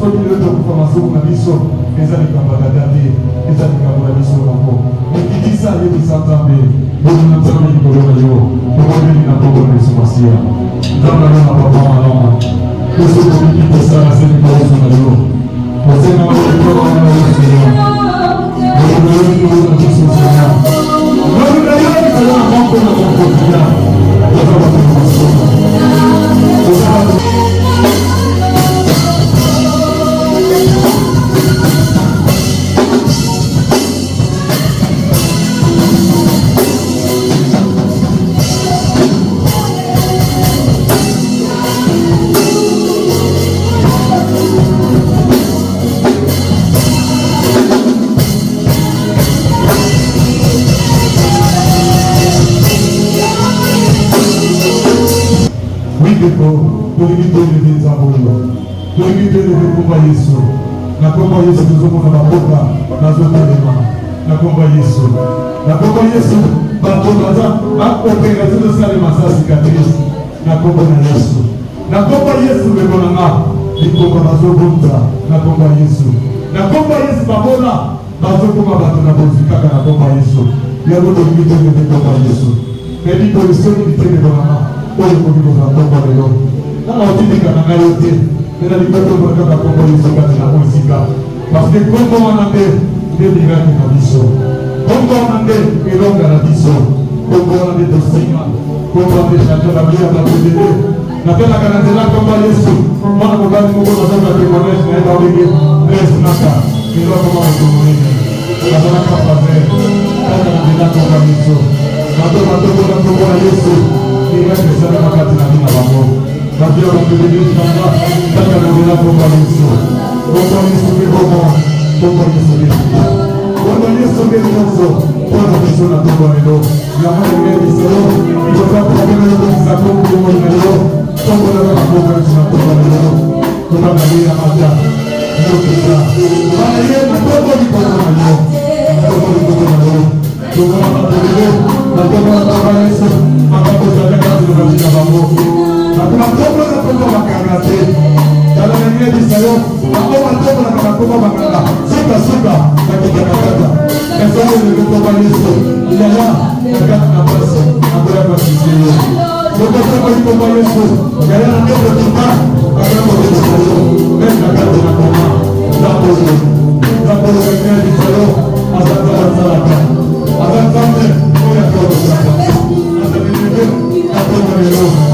soki lelo tokoformation na biso eza likambo ya dada te eza likambo ya biso moko ekilisa yebisa nzambe bozona nzambe likolo na yo tokobeli na bongo na yesu masiya nzambe alo na papa malama biso tobiki kosala se likoloso na yo osenga malikolo na yo seya bozona yo likolo na biso seya bozona yo likolo na moko na mokotia oza bato Yesu nakomba Yesu tuzomona maboka nazotelema nakomba Yesu bakobaza bakopera tuzosala masasi katrice nakomba na Yesu nakomba Yesu bekonanga likomba bazobunza nakomba Yesu babona bazokoma bato na bozikaka nakomba Yesu yango tokitenge nakomba Yesu edi polisoni bitebekonanga oyo kokikoza nakomba lelo nana otindika na ngai yo te ena likoto kaka kombo Yesu kati na mosika parce que kombo wana nde lingaki na biso kombo wana nde elonga na biso kombo wana nde tosinga kombo wana nde chanteur bablia babudele napelaka na nzela kombo Yesu mwana mobali moko nazoka témoignage na ye babenge Blaise Naka eloko mwana tomonene azalaka paver kaka na nzela kombo biso batokona kombo na Yesu elingaki esalaka kati na bina bango Madia wakilini kama kaka na bila komba Yesu ke komba Yesu ke komba Yesu ke Yesu kwa Yesu na komba leo ya hali ngeni sio itoka kwa kile za komba leo komba na komba Yesu na komba leo kuna Maria Madia ndio kisa bali yeye na komba ni komba leo komba ni komba leo komba na komba Yesu ambapo tunataka tunafanya mambo hakuna kombo za kombo makanga te kala ngine bisayo hapo watoto na kombo makanga sika na kitakata kasoro ni kombo Yesu ilala kakata na basi ambaye basi kombo za kombo Yesu yale na kombo tupa akamo bisayo menda kati na kombo zapo ngine bisayo azata salata azata oya kombo sasa azata kombo leo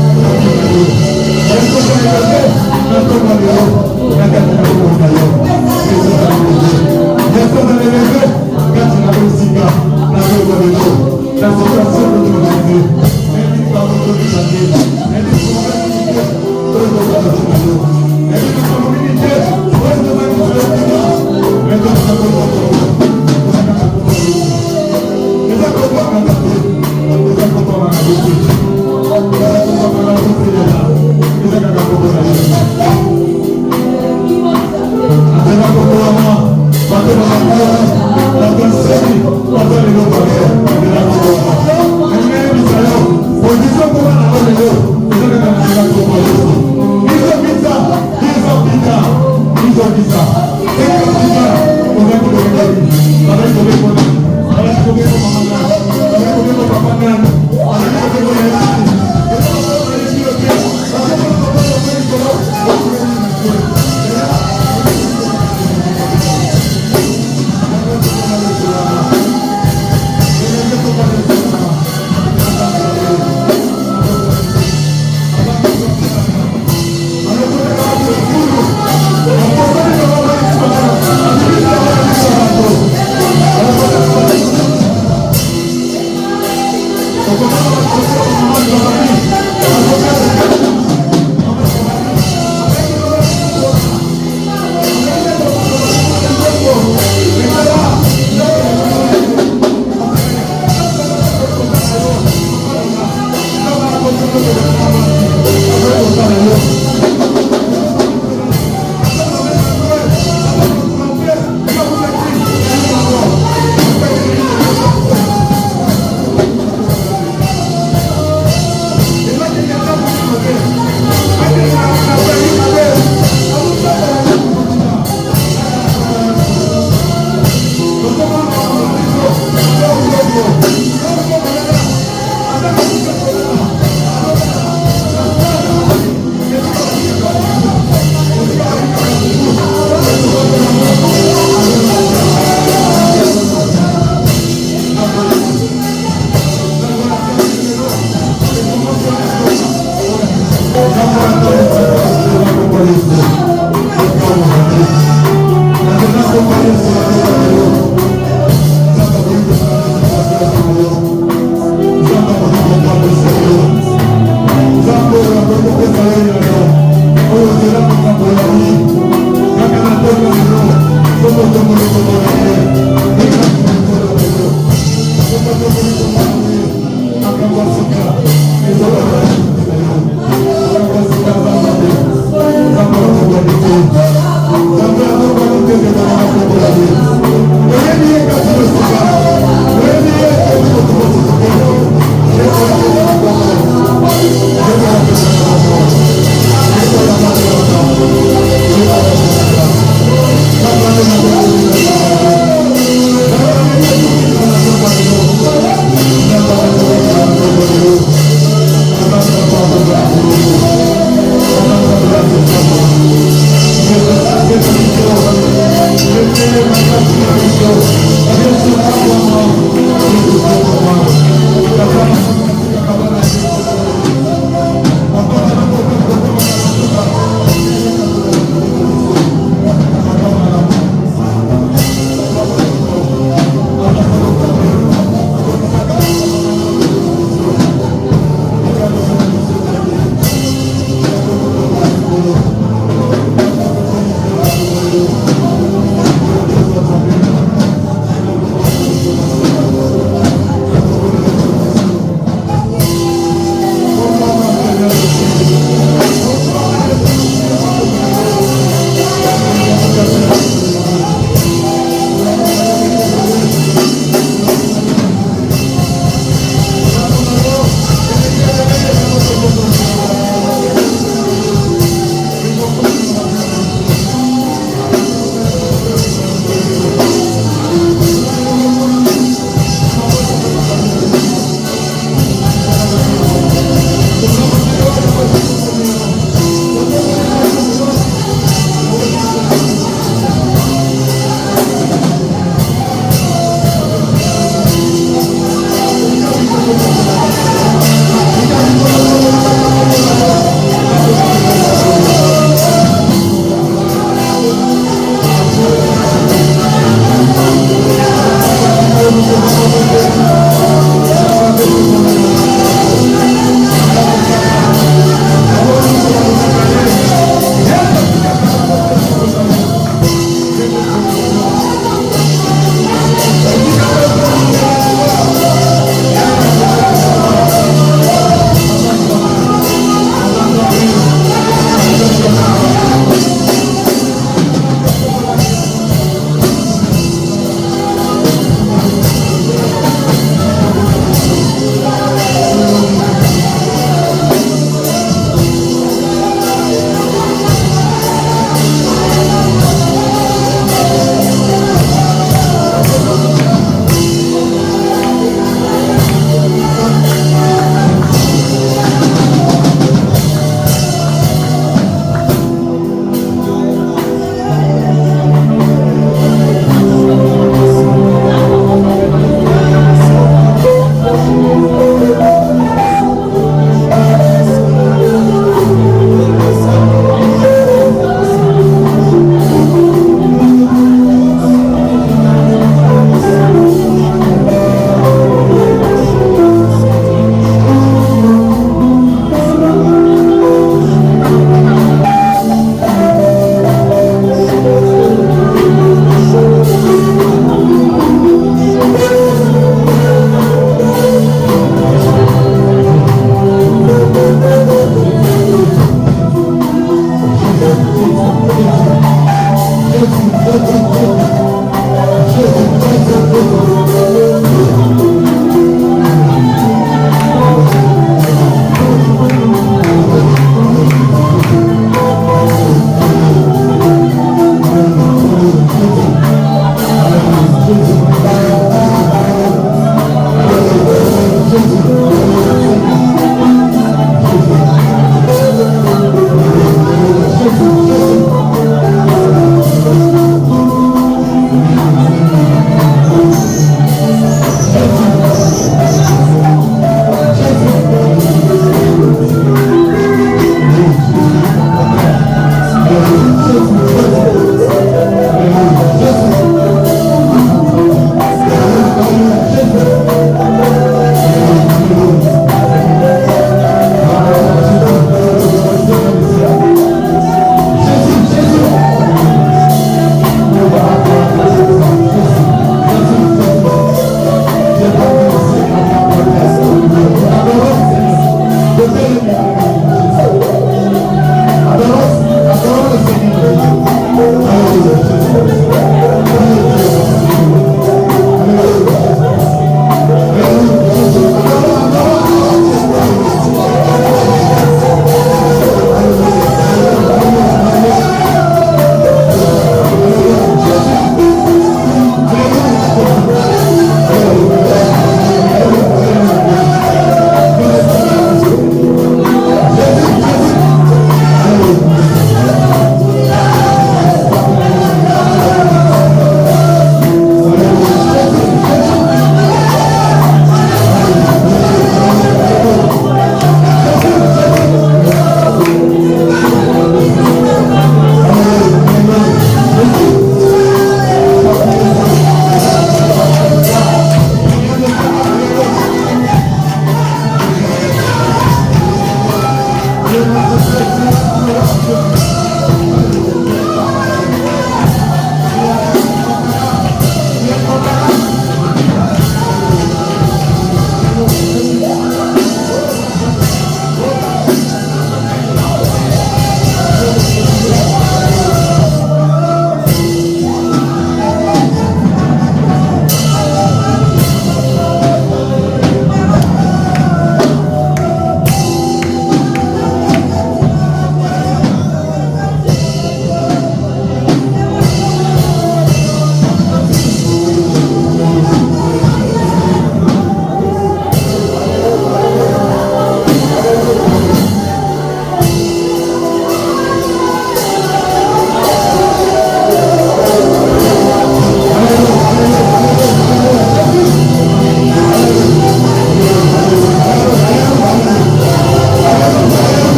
Thank you.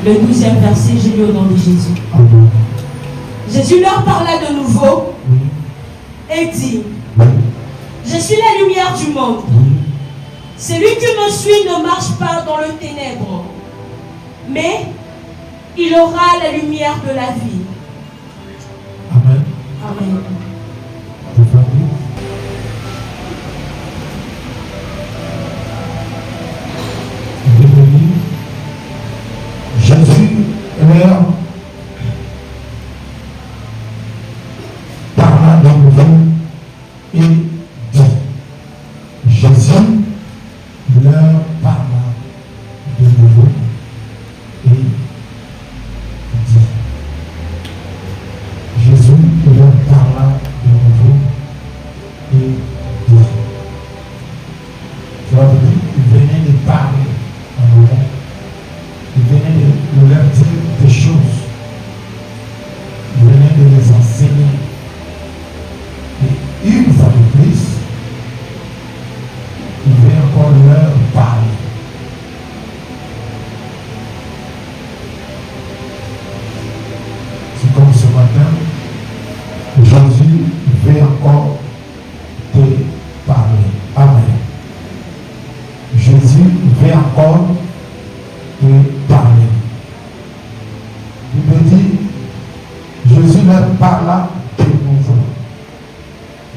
Le 12e verset, j'ai lu au nom de Jésus. Amen. Jésus leur parla de nouveau et dit, je suis la lumière du monde. Celui qui me suit ne marche pas dans le ténèbre, mais il aura la lumière de la vie. Amen. Amen. Jésus leur parla de nouveau et dit. Jésus leur parla de nouveau et dit. Jésus leur parla de nouveau et dit. Ça veut dire qu'il venait de parler en nous. Il venait de leur dire des choses. Il venait de les enseigner. Et une fois de plus, il vient encore leur parler. C'est comme ce matin, Jésus veut encore te parler. Amen. Jésus veut encore te parler. Il me dit, Jésus leur parla de nouveau.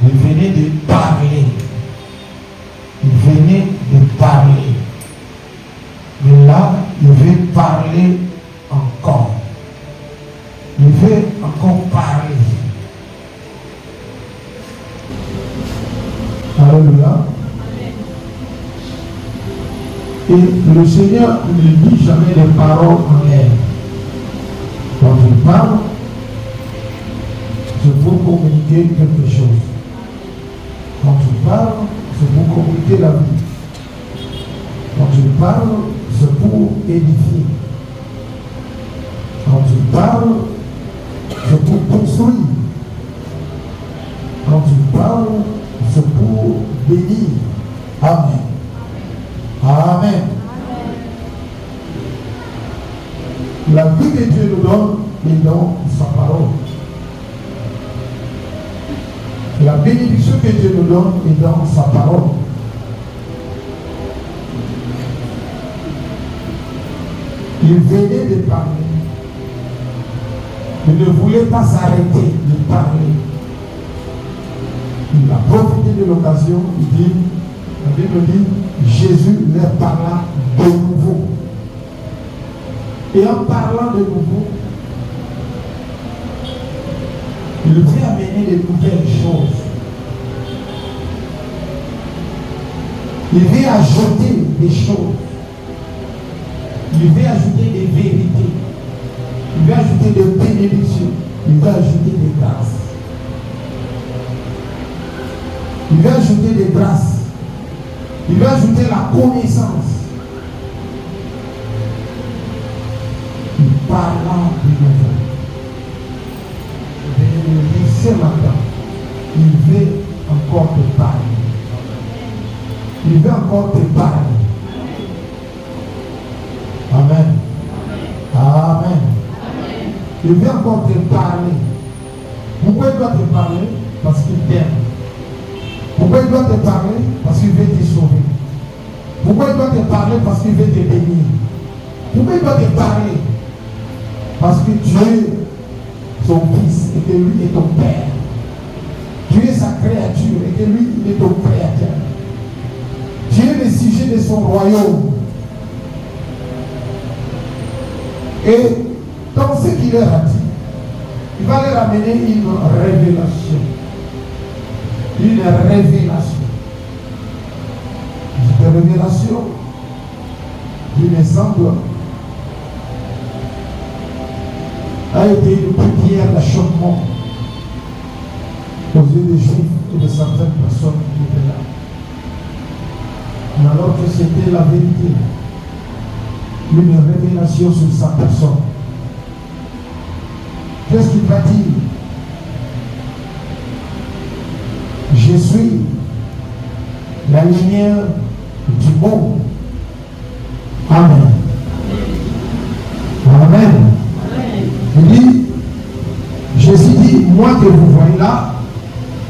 Il venait de parler. Il venait de parler. Mais là, il veut parler encore. Il veut encore parler. Alléluia. Et le Seigneur ne dit jamais des paroles en l'air. Quand il parle, c'est pour communiquer quelque chose. Quand il parle, c'est pour communiquer la vie. Quand il parle, c'est pour édifier. Quand il parle, c'est pour construire. Quand il parle, c'est pour bénir. Amen. Amen. La vie que Dieu nous donne est dans sa parole. La bénédiction que Dieu nous donne est dans sa parole. Il venait de parler. Il ne voulait pas s'arrêter de parler. Il a profité de l'occasion. Il dit, la Bible dit, Jésus leur parla de nouveau. Et en parlant de nouveau, il veut amener de nouvelles choses. Il veut ajouter des choses. Il veut ajouter des vérités. Il veut ajouter des bénédictions. Il veut ajouter des grâces. Il veut ajouter des grâces. Il veut ajouter la connaissance. Il parle de nouveau. Je vais le dire ce matin. Il veut encore te parler. Il veut encore te parler. Amen. Amen. Il veut encore te parler. Pourquoi il doit te parler? Parce qu'il t'aime. Pourquoi il doit te parler? Parce qu'il veut te sauver. Pourquoi il doit te parler? Parce qu'il veut te bénir. Pourquoi il doit te parler? Parce que tu es son fils et que lui est ton père. Tu es sa créature et que lui il est ton créateur. Tu es le sujet de son royaume. Et dans ce qu'il leur a dit, il va leur amener une révélation. Une révélation. Une révélation d'une semble a été une prière d'achoppement aux yeux des Juifs et de certaines personnes qui étaient là. Mais alors que c'était la vérité, une révélation sur sa personne. Qu'est-ce qu'il va dire? Je suis la lumière du monde. Amen. Amen. Il dit, Jésus dit, moi que vous voyez là,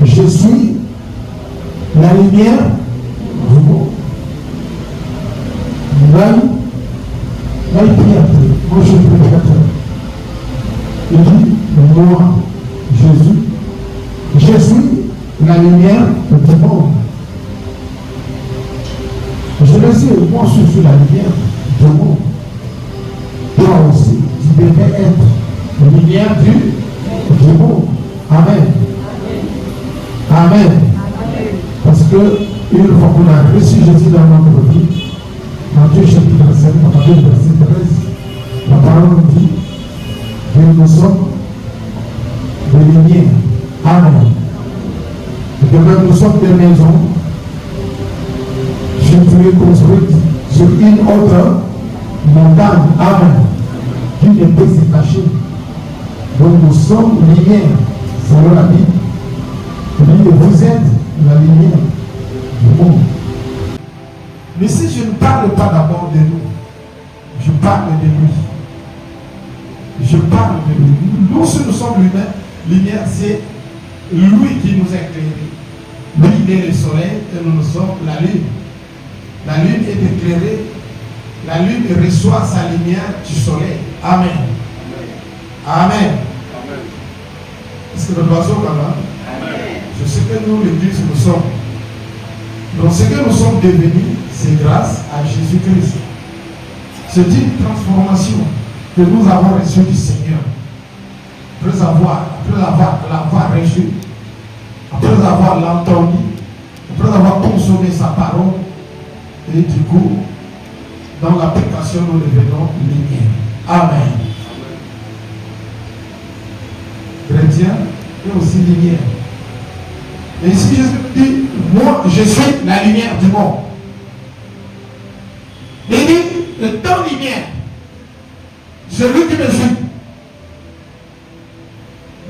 je suis la lumière du monde. Là, il prie après. Moi, je suis le prédicateur. Il dit, moi, Jésus, je suis la lumière du monde. Je le sais, moi, je suis la lumière du monde. Toi aussi, tu devais être la lumière du monde. Amen. Amen. Parce que une fois qu'on a reçu Jésus dans notre vie, Matthieu chapitre 5, Matthieu verset 13, la parole nous dit que nous sommes des lumières. Amen. Et que même nous sommes des maisons construites sur une autre montagne. Amen. Qui ne peut se cacher. Donc nous sommes lumières, selon la Bible. Vous êtes la lumière du monde. Mais si je ne parle pas d'abord de nous, je parle de lui. Je parle de lui. Nous, si nous sommes lumière, c'est lui qui nous a éclairés. Lui, il est le soleil et nous sommes la lune. La lune est éclairée. La lune reçoit sa lumière du soleil. Amen. Amen. Est-ce que le oiseau va là? Je sais que nous, l'Église, nous sommes. Donc ce que nous sommes devenus, c'est grâce à Jésus-Christ. C'est une transformation que nous avons reçue du Seigneur. Après l'avoir reçu, après avoir l'entendu, après avoir consommé sa parole, et du coup, dans l'application, nous devenons lumière. Amen. Chrétien et aussi lumière. Et ici, Jésus dit, moi, je suis la lumière du monde. Il dit, le temps lumière, celui qui me suit,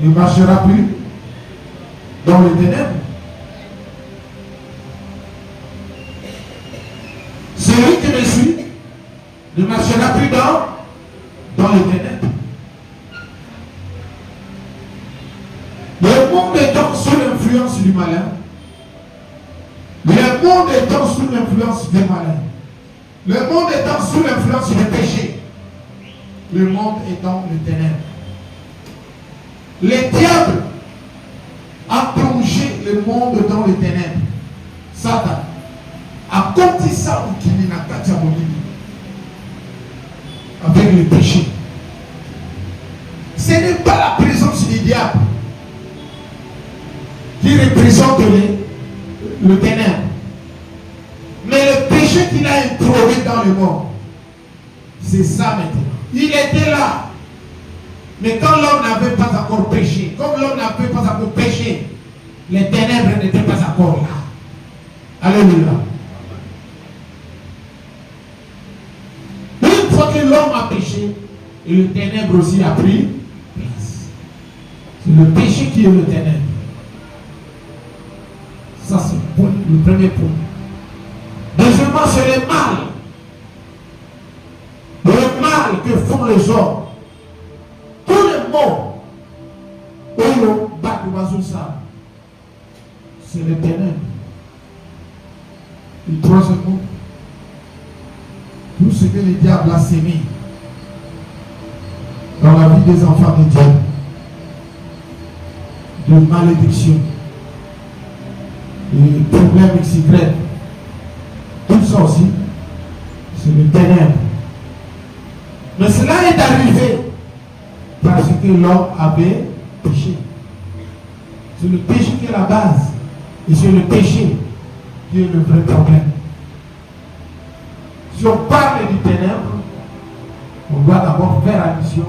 il ne marchera plus dans les ténèbres. Celui qui me suit ne marchera plus dans les ténèbres. Le monde étant sous l'influence du malin, le monde étant sous l'influence du malin, le monde étant sous l'influence du péché, le monde étant le ténèbre. Le diable a plongé le monde dans les ténèbres. Satan a ça avec le péché. Ce n'est pas la présence du diable qui représente le ténèbre, mais le péché qu'il a introduit dans le monde. C'est ça maintenant. Il était là. Mais quand l'homme n'avait pas encore péché, comme l'homme n'avait pas encore péché, les ténèbres n'étaient pas encore là. Alléluia. Une fois que l'homme a péché, et le ténèbre aussi a pris place. C'est le péché qui est le ténèbre. Ça, c'est le premier point. Deuxièmement, c'est le mal. Le mal que font les hommes. Tous les mots. C'est le ténèbre. Et troisièmement, tout ce que le diable a sémé dans la vie des enfants de Dieu, de malédiction, de problèmes XY, tout ça aussi, c'est le ténèbre. Mais cela est arrivé parce que l'homme avait péché. C'est le péché qui est la base. Et c'est le péché qui est le vrai problème. Si on parle du ténèbre, on doit d'abord faire allusion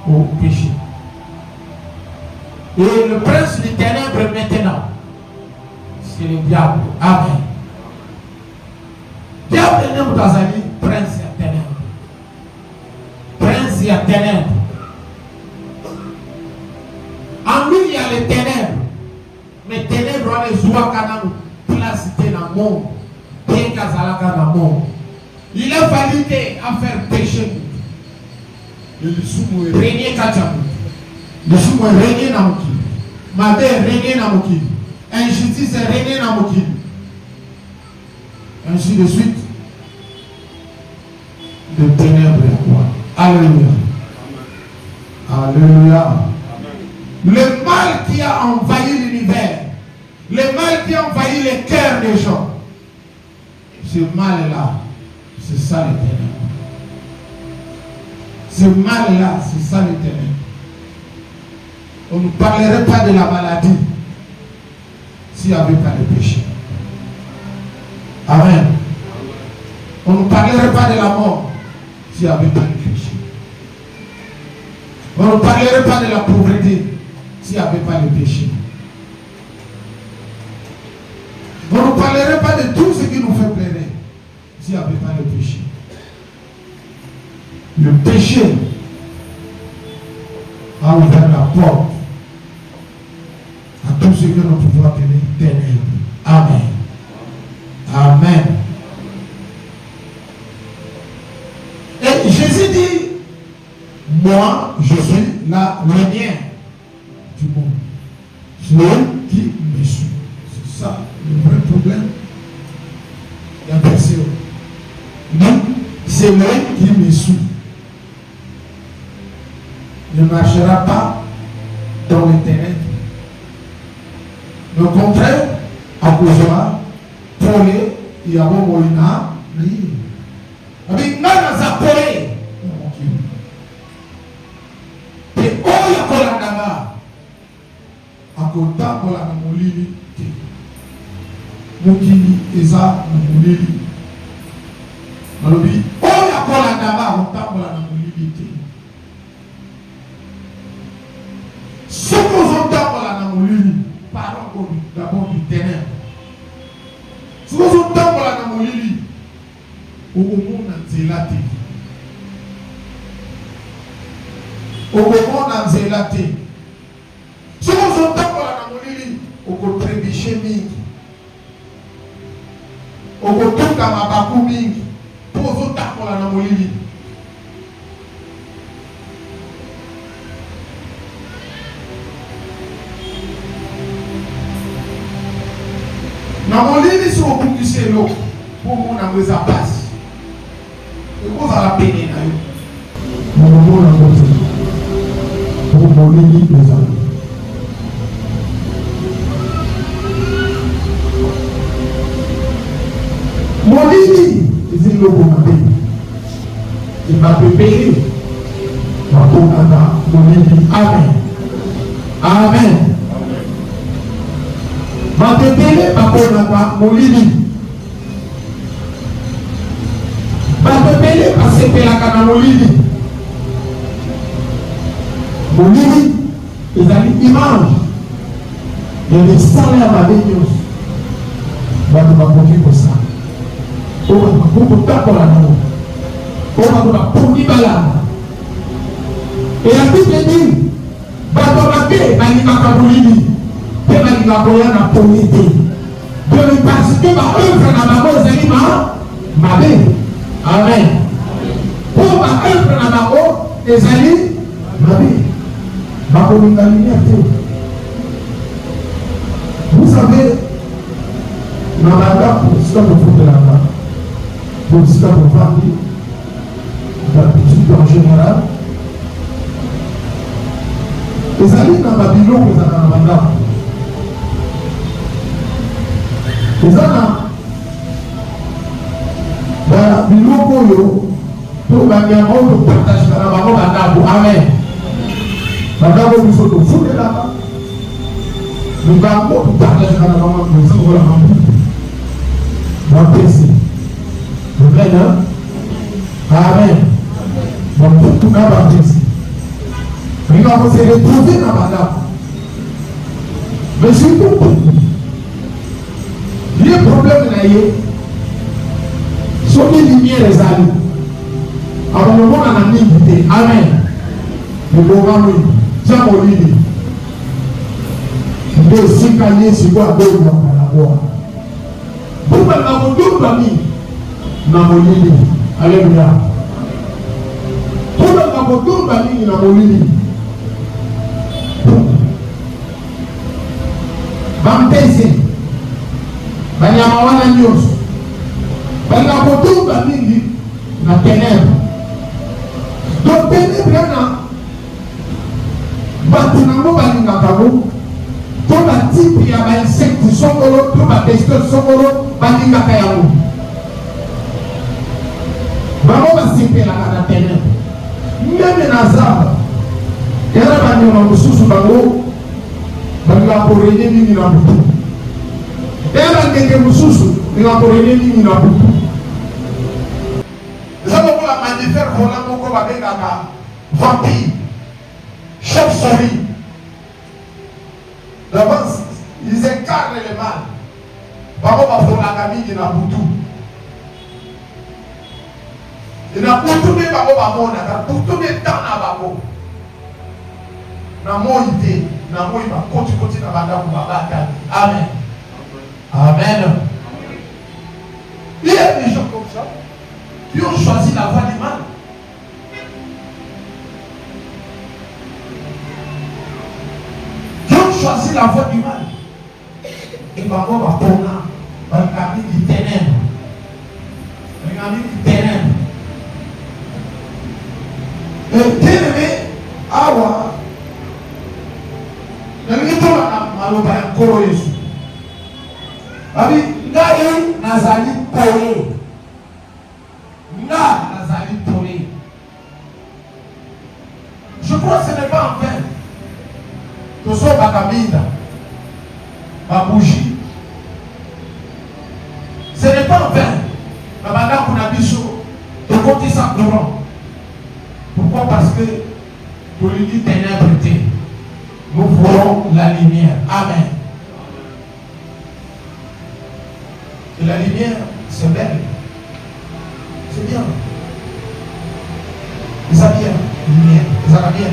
au péché. Et le prince du ténèbre maintenant, c'est le diable. Amen. Diable est dans Tanzanie, prince et ténèbre. Prince et ténèbre. En lui, il y a les ténèbres. Mais ténèbres, on les voit quand on place dans le monde. Bien qu'à dans le monde. Il a fallu à faire péché. Le sumo est régné Kachamou. Le sumo est régné dans mon kili. Ma mère est régné dans mon kili. Injustice est régné dans mon kili. Ainsi de suite. Le ténèbre est quoi? Alléluia. Alléluia. Le mal qui a envahi l'univers, le mal qui a envahi les cœurs des gens, ce mal-là, c'est ça les ténèbres. Ce mal-là, c'est ça les ténèbres. On ne parlerait pas de la maladie s'il n'y avait pas le péché. Amen. On ne parlerait pas de la mort s'il n'y avait pas le péché. On ne parlerait pas de la pauvreté s'il n'y avait pas le péché. On ne parlerait pas de tout ce qui nous fait pleurer s'il n'y avait pas le péché. Le péché a ouvert la porte à tout ce que nous pouvons appeler ténèbres. Amen. Amen. Et Jésus dit, moi, je suis la lumière du monde. Celui qui me suit. C'est ça le vrai problème. Il y a personne. Non, c'est lui qui me suit. Ne marchera pas dans les ténèbres. Le contraire, à causera pour les Yabo Molina, avec Nana Zapore. Et Oya Kolandama, à Kotambola Namolini, Mokini, Eza Namolini. Alors, Oya Kolandama, Kotambola Namolini. Ce que vous entendez dans mon lit, parlons d'abord du ténèbre. Ce que vous entendez dans mon lit, au moment d'Anzélate. Au moment d'Anzélate. Ce que vous entendez dans mon lit, au côté de chimie. Au côté de Kamabakoumi. Pour vous entendre dans mon lit. Dans mon lit, ils sont au bout du cielo. Pour mon amour, ça passe. Et vous allez la peiner. Mon amour, pour mon lit, les amis. Mon lit, ils sont au bout. Il m'a préparé. Mon lit, amen. Amen. Ma bébé, ma pauvre, mon lit. batebele basepelaka na molili. Molili ezali image ya misala ya mabe nyonso bato bakoki kosala oyo bakoki kotakola nango oyo bato baponi balanga. eyabible dit bato mabe balingaka molili mpe balingaka koya na poni te donc parce que baœuvre na bango ezali mabe. Amen. Pour baœuvre na bango ezali mabe bakolinga lumière te. Vous savez, na bandako sika kofutelaka po sika kovandi bapetite en général ezali na babiloko ezalaka na bandako. eza na biloko oyo to banyama oyo topartageka na bango bandako. Amen. Bandako biso tofutelaka mibango topartageka na bango tozakola bango bapesi. Amen. Amen. baputu na bapesi bingako se retrouver na bandako. Mais surtout il y a un problème na ye soki lumière ezali akomona na mingi te. Amen. libongami tia molili nde esika ye sikoyo abengwaka na bwa bobalaka kodumbami na molili. Alleluya. bobalaka kodumba mingi na molili. bampese banyama wana nyonso balingaka kotumba mingi na ténèbre. donc ténèbre wana bato nango balingaka ngo to batipe ya bainsecte songolo to babestio songolo balingaka yango. bango basepelaka na ténèbre. meme na zamba yana banyama mosusu bango balingaka korene mingi na butu. eya bandenge mosusu balingaka korene mingi na butu. eza lokola manifere volant moko babengaka vampire, chauve-souris. D'avance, ils incarnent le mal. Bango bafolaka mingi na butu. Na butu nde bango bamonaka, butu nde temps na bango. Na moi te, na moi bakoti na bandako babata. Amen. Amen. Il y a des gens comme ça qui ont choisi la voie du mal. Qui ont choisi la voie du mal. Et bango bapona, bakami du ténèbre. Bakami du ténèbre. Bien-aimé, awa nalingi tolanda maloba ya nkolo Yesu abi ngai nazali pole, nga nazali pole. Je crois que ce n'est pas en vain tosobaka minda babougie. Ce n'est pas en vain babandako na biso tokotisa courant. Pourquoi? Parce que pour lui dire ténèbres, nous voulons la lumière. Amen. Et la lumière, c'est belle. C'est bien. Ça bien. Lumière. Ça va bien.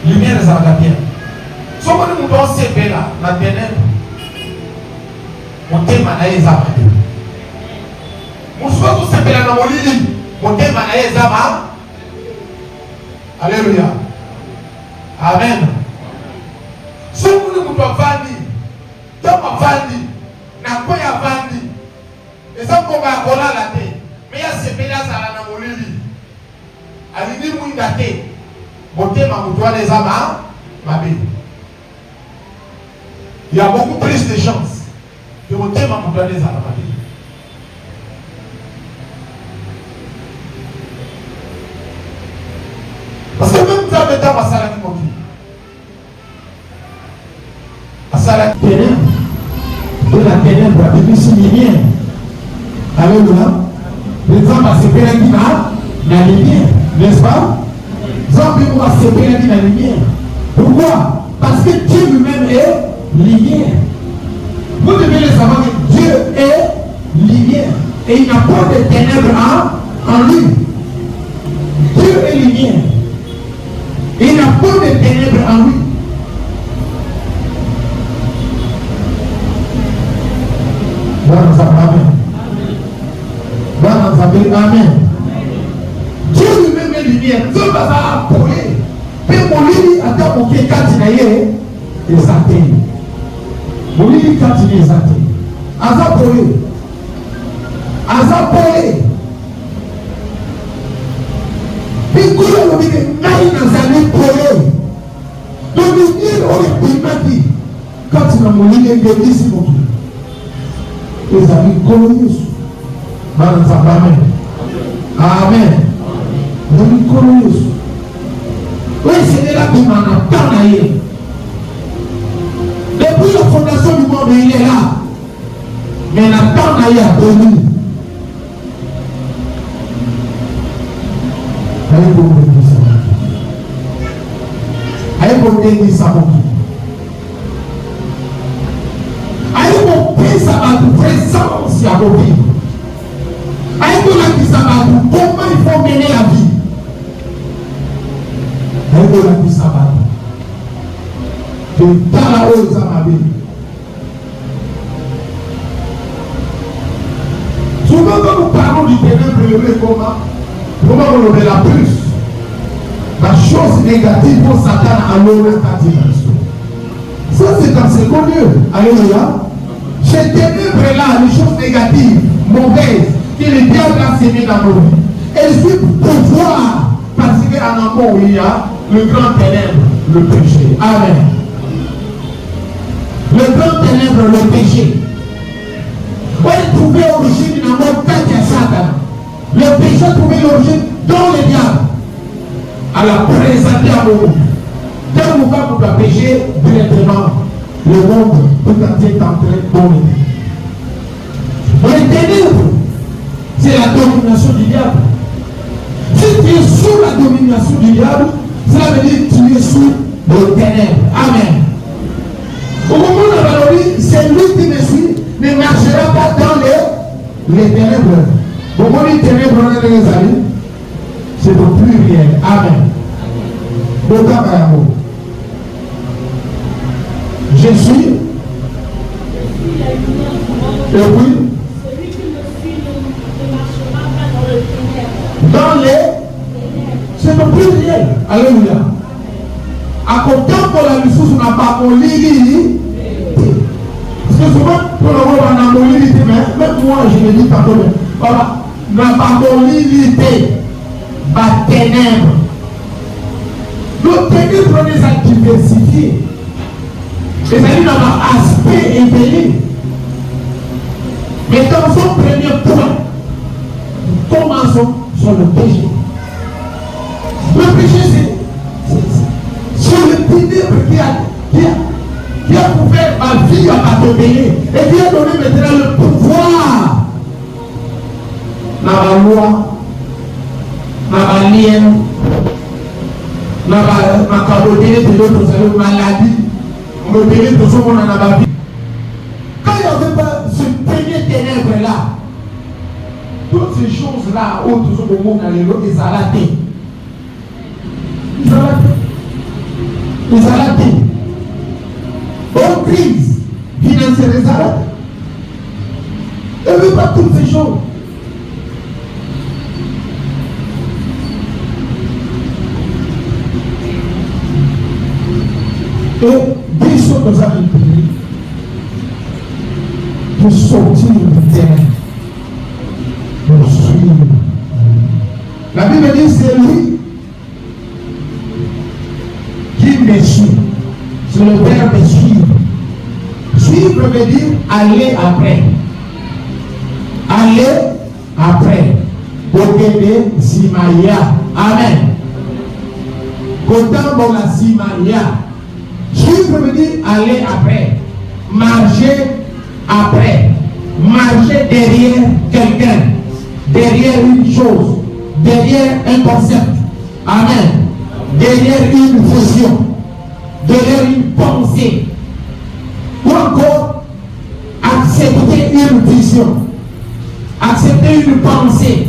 Lumière, ça va bien. Si on nous doit se faire là, la ténèbre, on t'aime à la zama. On se voit tout se faire dans mon lit. Motema na ye zama. Alléluia. Amen. Somo ni mutu avandi, toma avandi, na koya avandi. Eza mkonga ya kolala te, me ya sepeli azala na molili. Alingi mwinda te, motema mutu wana ezama mabe. Il y a beaucoup plus de chances que motema mutu wana ezala mabe. Parce que même dans le temps, Asala qui continue. Asala qui ténèbre, de la ténèbre, avec une lumière. Alléluia. gens vont se faire la lumière, n'est-ce pas? Gens vont se faire la lumière. Pourquoi? Parce que Dieu lui-même est lumière. Vous devez le savoir que Dieu est lumière. Et il n'y a pas de ténèbres en lui. Dieu est lumière. Et il n'y a pas de ténèbres en lui. Amen. Dieu lui-même est lumière. Dieu va appuyer. Mais mon lit a été mon pied catinaillé et zaté. Mon lit catinaillé et zaté. Azapolé. Azapolé. Puis quand on dit que naï n'a jamais polé. Donc il m'a dit quand il a mon lit il est ici mon pied. Les amis colonisent. Amen. Amen. Les colonisent. Oui, c'est là qui m'en a parlé. Depuis la fondation du monde, il est là. Mais il n'a pas d'ailleurs à venir. Allez pour me dire ça. Allez pour me dire ça. Allez pour me dire ça. Présence à vos vies. Allez pour me dire ça. Comment il faut mener la vie. Allez pour me dire ça. Je parle à eux, ça m'a dit. Souvent, quand nous parlons du ténèbre, comment on le la plus? La chose négative pour Satan à l'honneur qu'a. Ça, c'est dans ce lieu. Alléluia. Ces ténèbres-là, les choses négatives, mauvaises, que le diable a sémé dans nos vies, elles sont pour pouvoir, parce qu'en amont, il y a le grand ténèbre, le péché. Amen. Le grand ténèbre, le péché. Où est trouvé l'origine d'une amour telle que Satan? Le péché trouvait l'origine dans le diable. À la présenter à mon monde. Dès que vous faites pour le péché, directement, le monde peut être entré dans le monde. Les ténèbres, c'est la domination du diable. Si tu es sous la domination du diable, cela veut dire que tu es sous le ténèbres. Amen. Au moment où la valorise, c'est lui qui me suit, ne marchera pas dans les ténèbres. Au moment où les ténèbres, on a les amis, c'est le pluriel. Amen. Je suis. Et oui. Celui qui me suit ne marchera pas dans le ténèbre. Dans les. C'est le pluriel. Alléluia. À content pour la ressource, on n'a pas mon lit. Parce que souvent, pour le moment, on a mon lit, mais même moi, je le dis tantôt, voilà, on n'a pas mon lit, ma ténèbre. Nos ténèbres, on les a diversifiés. Et ça dit dans l'aspect éveillé. Mais dans son premier point, nous commençons sur le péché. Le péché, c'est le ténèbre qui a couvert ma vie à t'obéir et qui a donné maintenant le pouvoir dans la loi, dans la lienne, dans ma carotide de l'autre maladie, on me délai de ce qu'on en a ma vie. Quand il n'y avait pas ce premier ténèbre-là, toutes ces choses-là, où tout ce monde a les lots, ils arrêtent. Ils arrêtent. Bonne crise financière, ils arrêtent. Il ne veut pas toutes ces choses. Et dès ce que nous avons prié, de sortir du terrain, de suivre. La Bible dit c'est lui qui me suit. C'est le verbe suivre. Suivre veut dire aller après. Aller après. Bogede Simaya. Amen. Kotan Bola Simaya. Suivre veut dire aller après. Marcher après. Marcher derrière quelqu'un. derrière une chose, derrière un concept. Amen. Derrière une vision, derrière une pensée. Ou encore, accepter une vision, accepter une pensée.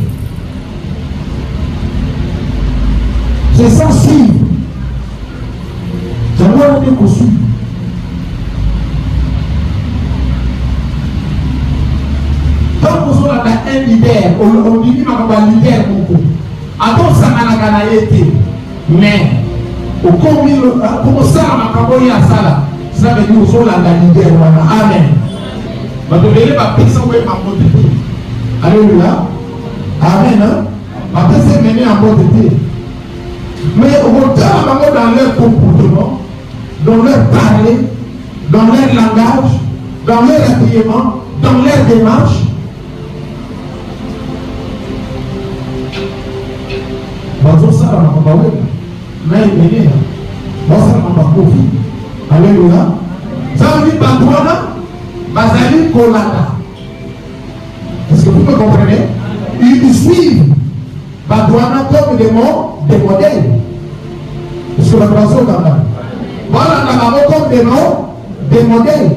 C'est ça suivre. J'aimerais dire qu'on suit. Quand vous avez un leader, on dit que un leader beaucoup. Attends, ça m'a été. Mais, au comme ça, on a ça, ça veut dire que vous avez un leader. Amen. Mais vous verrez, ma personne est en mode de thé. Alléluia. Amen. Ma personne est menée en mode de thé. Mais au contraire, dans leur comportement, dans leur parler, dans leur langage, dans leur habillement, dans leur démarche, alléluia. Ça veut dire Bazali Kolata. Est-ce que vous me comprenez? Ils suivent Badouana comme des modèles. Est-ce que la traduction est là? Voilà, comme des noms, des modèles.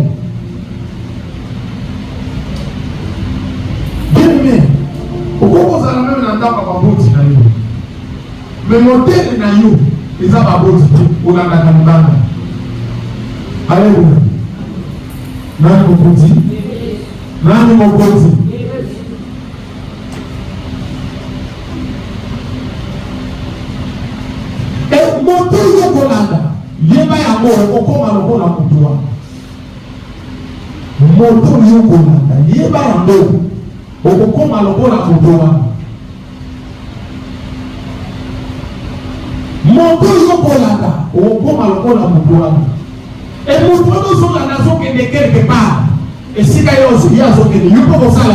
Bien aimé, pourquoi vous allez même dans la baboti? Mais modèle na yo, ils ont baboti ou dans la Kanibanda. Alléluia. Nani mokoti? Nani mokoti? Et moto yo kolanda. Yeba ya mo okoma lokola mutuwa. Moto yo kolanda. Yeba ya mo okoma lokola mutuwa. Moto yo kolanda okoma lokola mutuwa. Et nous prenons la nation qui est quelque part. Et si il y a aussi, il y a aussi, il y a comme ça là.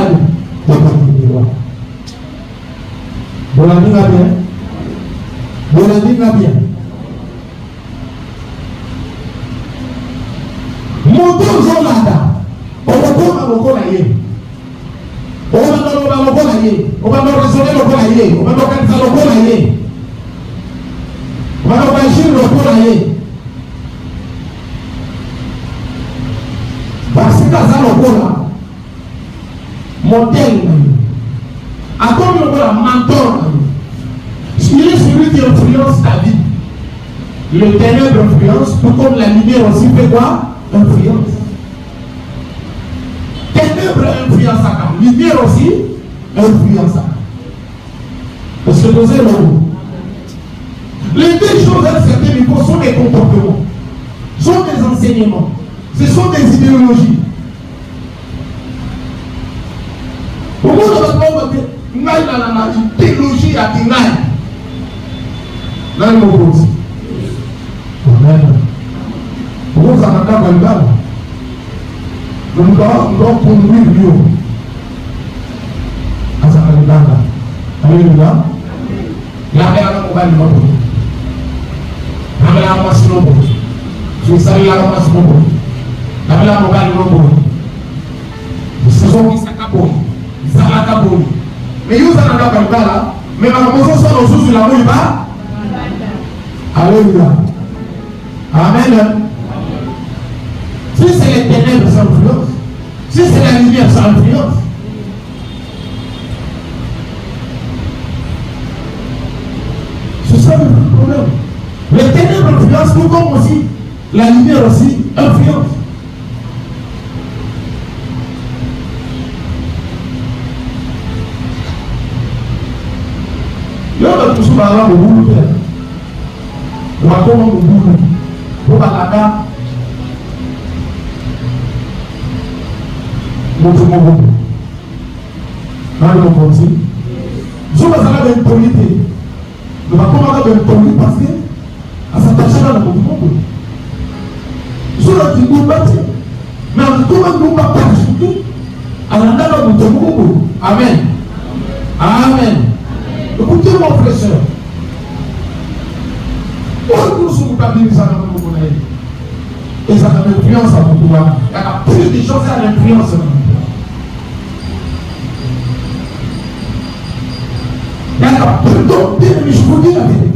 Vous l'avez bien? Vous l'avez bien? Moto Zolanda, on va voir le colayer. On va dans le colayer. On va dans raisonner le colayer. On va dans le colayer. On va dans le colayer. Parce que ça lokola modèle à comme lokola mentor il est celui qui influence ta vie. Le ténèbre influence tout comme la lumière aussi fait quoi? Influence. Ténèbre influence à quand? Lumière aussi influence à quand? Est-ce que vous avez les deux choses à un certain niveau sont des comportements, sont des enseignements. Ce sont des idéologies. Au monde de la idéologie à Tingaï. Là, il m'a dit. Amen. Vous avez un cas de balle. Nous devons conduire mieux. À sa calendanda. Alléluia. La paix à la mobile de notre vie. La paix à la masse de notre vie. Je salue la masse de notre vie. La paix à la mobile de notre vie. Nous faisons qui s'accapone. Zalakaboni. Mais vous avez un cas de balle. Mais ma maison soit dans sous la mouille bas. Alléluia. Amen. Si c'est les ténèbres sans influence, si c'est la lumière sans influence, c'est ça le problème. Les ténèbres influencent tout comme aussi la lumière aussi influence. Il y a un peu de choses au bout de terre. On va comment au bout de on va là-bas. Notre monde. Dans le monde, je vais aller dans le polité. Je vais comment aller dans le polité parce que à s'attacher dans le monde. Je vais dire nous bâtir. Mais en tout cas, nous ne pouvons pas parachuter. Alors, dans le monde. Amen. Amen. Écoutez mon frère soeur. Pourquoi nous sommes pas bien ça dans le monde? Et ça a une influence à mon pouvoir. Il y a plus de choses à l'influence. Donc, bien aimé, je vous dis la vérité.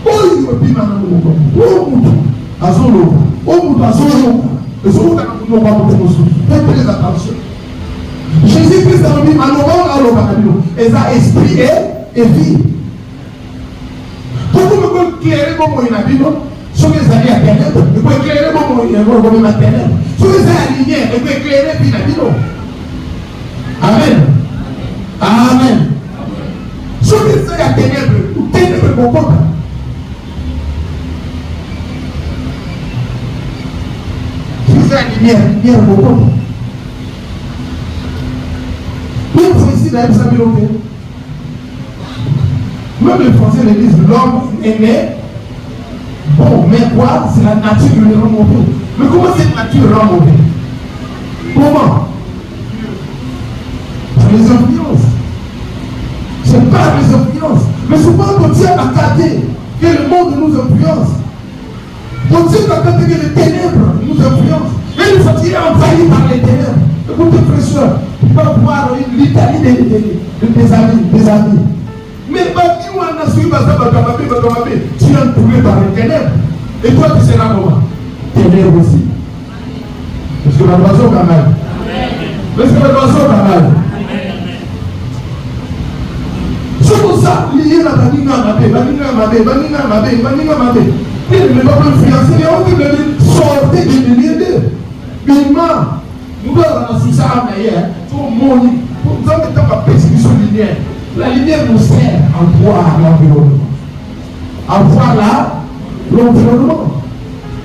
Oh, il me dit maintenant, oh, Moutou, Azolo, oh, Moutou, Azolo, faites très attention. Jésus-Christ a dit, et ça, esprit et vie. Pourquoi vous pouvez éclairer comment il a dit, non? Sur les alliés à ténèbres, vous pouvez éclairer comment il a dit, à ténèbres. Sur les alliés, vous pouvez éclairer, puis il a dit, non. Amen. Amen. Sur les alliés à ténèbres, ténèbres, vous pouvez. Lumière, beaucoup. Même ici, dans même les Français le disent, l'homme est né. Bon, mais quoi? C'est la nature qui le rend mauvais. Mais comment cette nature rend mauvais? Comment? Par les influences. C'est pas les influences. Mais souvent, on tient à garder que le monde nous influence. On tient à garder que les ténèbres nous influencent. Mais il faut qu'il est envahi par les ténèbres. Écoutez, frère, tu vas voir l'Italie des amis. Mais tu es entouré par les ténèbres. Et toi, tu seras comment? Ténèbres aussi. Parce que l'oiseau va mal. Parce que l'oiseau va mal. C'est pour ça, il y a la banina mabé. Il ne va pas influencer, mais on peut sortir de milieu d'eux. Mais nous devons sous ça d'ailleurs, tout le monde, nous avons tant à persécution linéaire. La lumière nous sert à voir l'environnement. À voir l'environnement.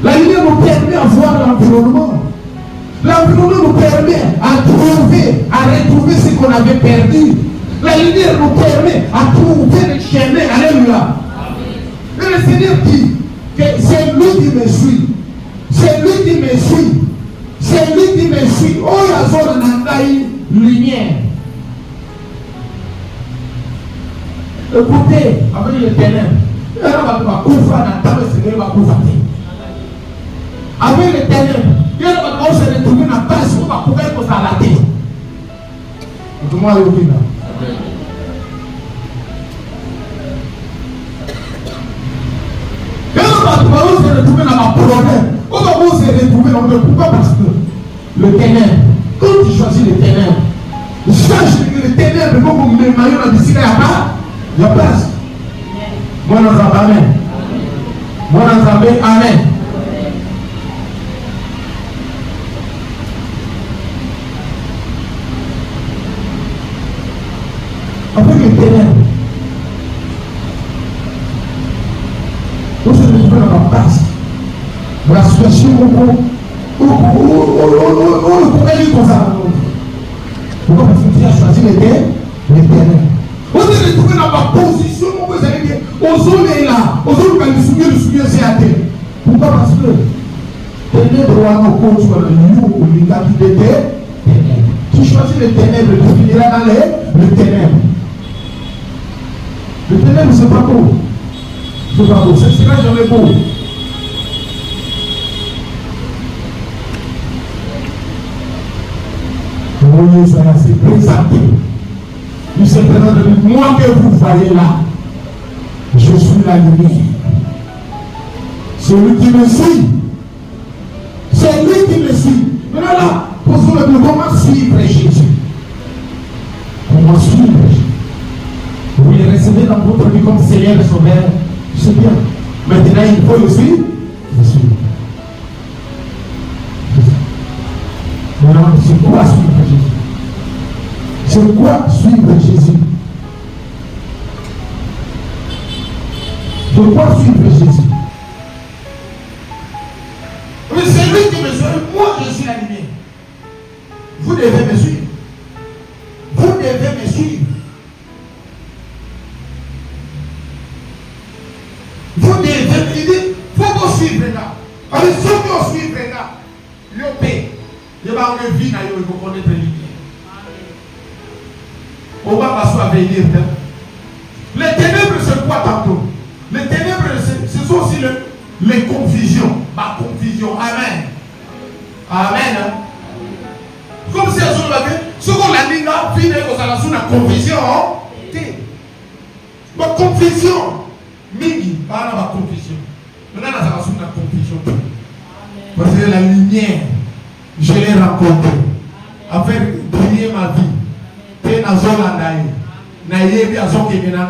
La lumière nous permet à voir l'environnement. L'environnement nous permet à retrouver ce qu'on avait perdu. La lumière nous permet à trouver le chemin. Alléluia. Et le Seigneur dit que c'est lui qui me suit. C'est lui qui me suit. C'est lui qui me suit. Oh, il y a zone de lumière. Écoutez, avec les ténèbres, avec les ténèbres, il y a on se retrouve dans la base pour pouvoir être à la tête. Comment est-ce que on se retrouve dans ma problème. Comment on se retrouve dans le pourquoi? Parce que le ténèbre, quand tu choisis les ténèbres, cherche les ténèbres, comme les maillots dans le ciel, il y a place. Moi, nous avons amen. Moi, nous avons amen. Avec les ténèbres, on se retrouve dans la place. Dans la situation où on pourrait dire comme ça. Pourquoi? Parce que tu as choisi les ténèbres. On se retrouve dans ma position, vous allez dire, aux zones est là, aux zones quand le souvenir c'est à terre. Pourquoi? Parce que ténèbres ou un coach sur le lieu où il y a des ténèbres. Qui choisit les ténèbres, tu finiras dans les ténèbres. Le ténèbre, c'est pas beau. C'est pas beau, ce sera jamais beau. Voyez, ça va se présenter. Il se présente de moi que vous voyez là. Je suis la lumière. Celui qui me suit. C'est lui qui me suit. Maintenant là, posons-le comment suivre Jésus. Comment suivre Jésus. Vous les recevez dans votre vie comme Seigneur et Sauveur. C'est bien. Maintenant, il faut le suivre. Le suivre. Maintenant, c'est quoi suivre Jésus? C'est quoi suivre Jésus? De quoi suivre Jésus? Mais c'est lui qui me suit. Moi, je suis la lumière. Vous devez me suivre. Vous devez me suivre. Vous devez me dire, il faut qu'on suive là. Parce que ceux qui ont suivi là, ils ont payé. Ils vont avoir une vie, ils vont connaître la lumière. On va passer à venir. Les ténèbres, c'est quoi tantôt? Les ténèbres, ce sont aussi les confusions. Ma confusion. Amen. Amen. Comme si elles sont là, ce qu'on a dit là, finir aux relations de confusion. confusion. Mingi, pas la confusion. Maintenant, ça va sur la confusion. Parce que la lumière, je l'ai rencontrée. Afin de briller ma vie. Et na zona naïe. Naïe, à son qui est là.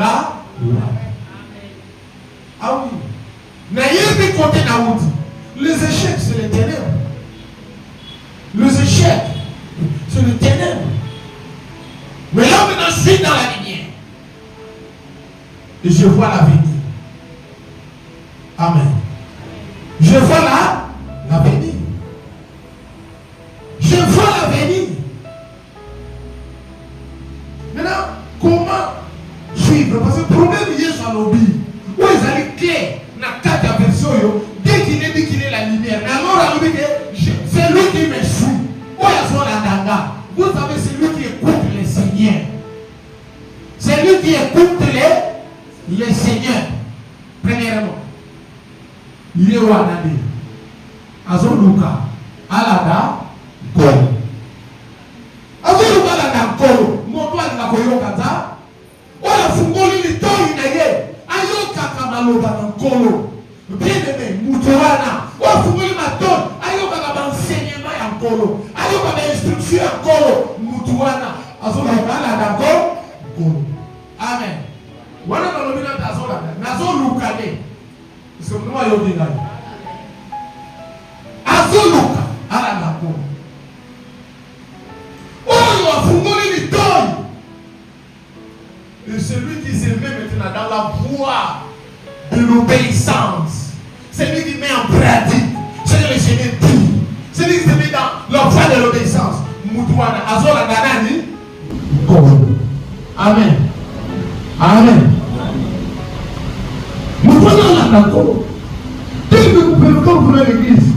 Ah oui. Naïe, côté naoudi. Les échecs, c'est les ténèbres. Les échecs, c'est les ténèbres. Mais là, maintenant, je suis dans la lumière. Et je vois l'avenir. Amen. Je vois l'avenir. Je vois l'avenir. Maintenant, comment suivre? Parce que le problème, il y a sur l'objet. Où ils allaient clair dans 4 versions, dès qu'il est dit qu'il est la lumière. Alors, c'est lui qui me suit. Où il y a son landanga. Vous savez, c'est lui qui écoute les seigneurs. C'est lui qui écoute les seigneurs. Premièrement, il est Wanade. Azoluka. Alada. Kolo. Azoluka alada kolo. Moto alada koyo kata. Ola fungoli litoi na ye. Ayoka kamaloba na kolo. Bien aimé, mutuana. Ola fungoli maton. Ayoka kama enseignement ya kolo. Ayoka kama instruction ya kolo. Mutuana. Azoluka alada kolo. Amen. Wana balobina tazola. Nazoluka ne. Parce que moi yo dinga. Azoluka alada kolo. Oyo afungoli litoi. Et celui qui se met maintenant dans la voie de l'obéissance, celui qui met en pratique ce que le Seigneur dit, celui qui se met dans la voie de l'obéissance, Moutouana, Azola Ganani, Amen. Amen. Moutouana Nakolo. Dès que nous venons à l'église,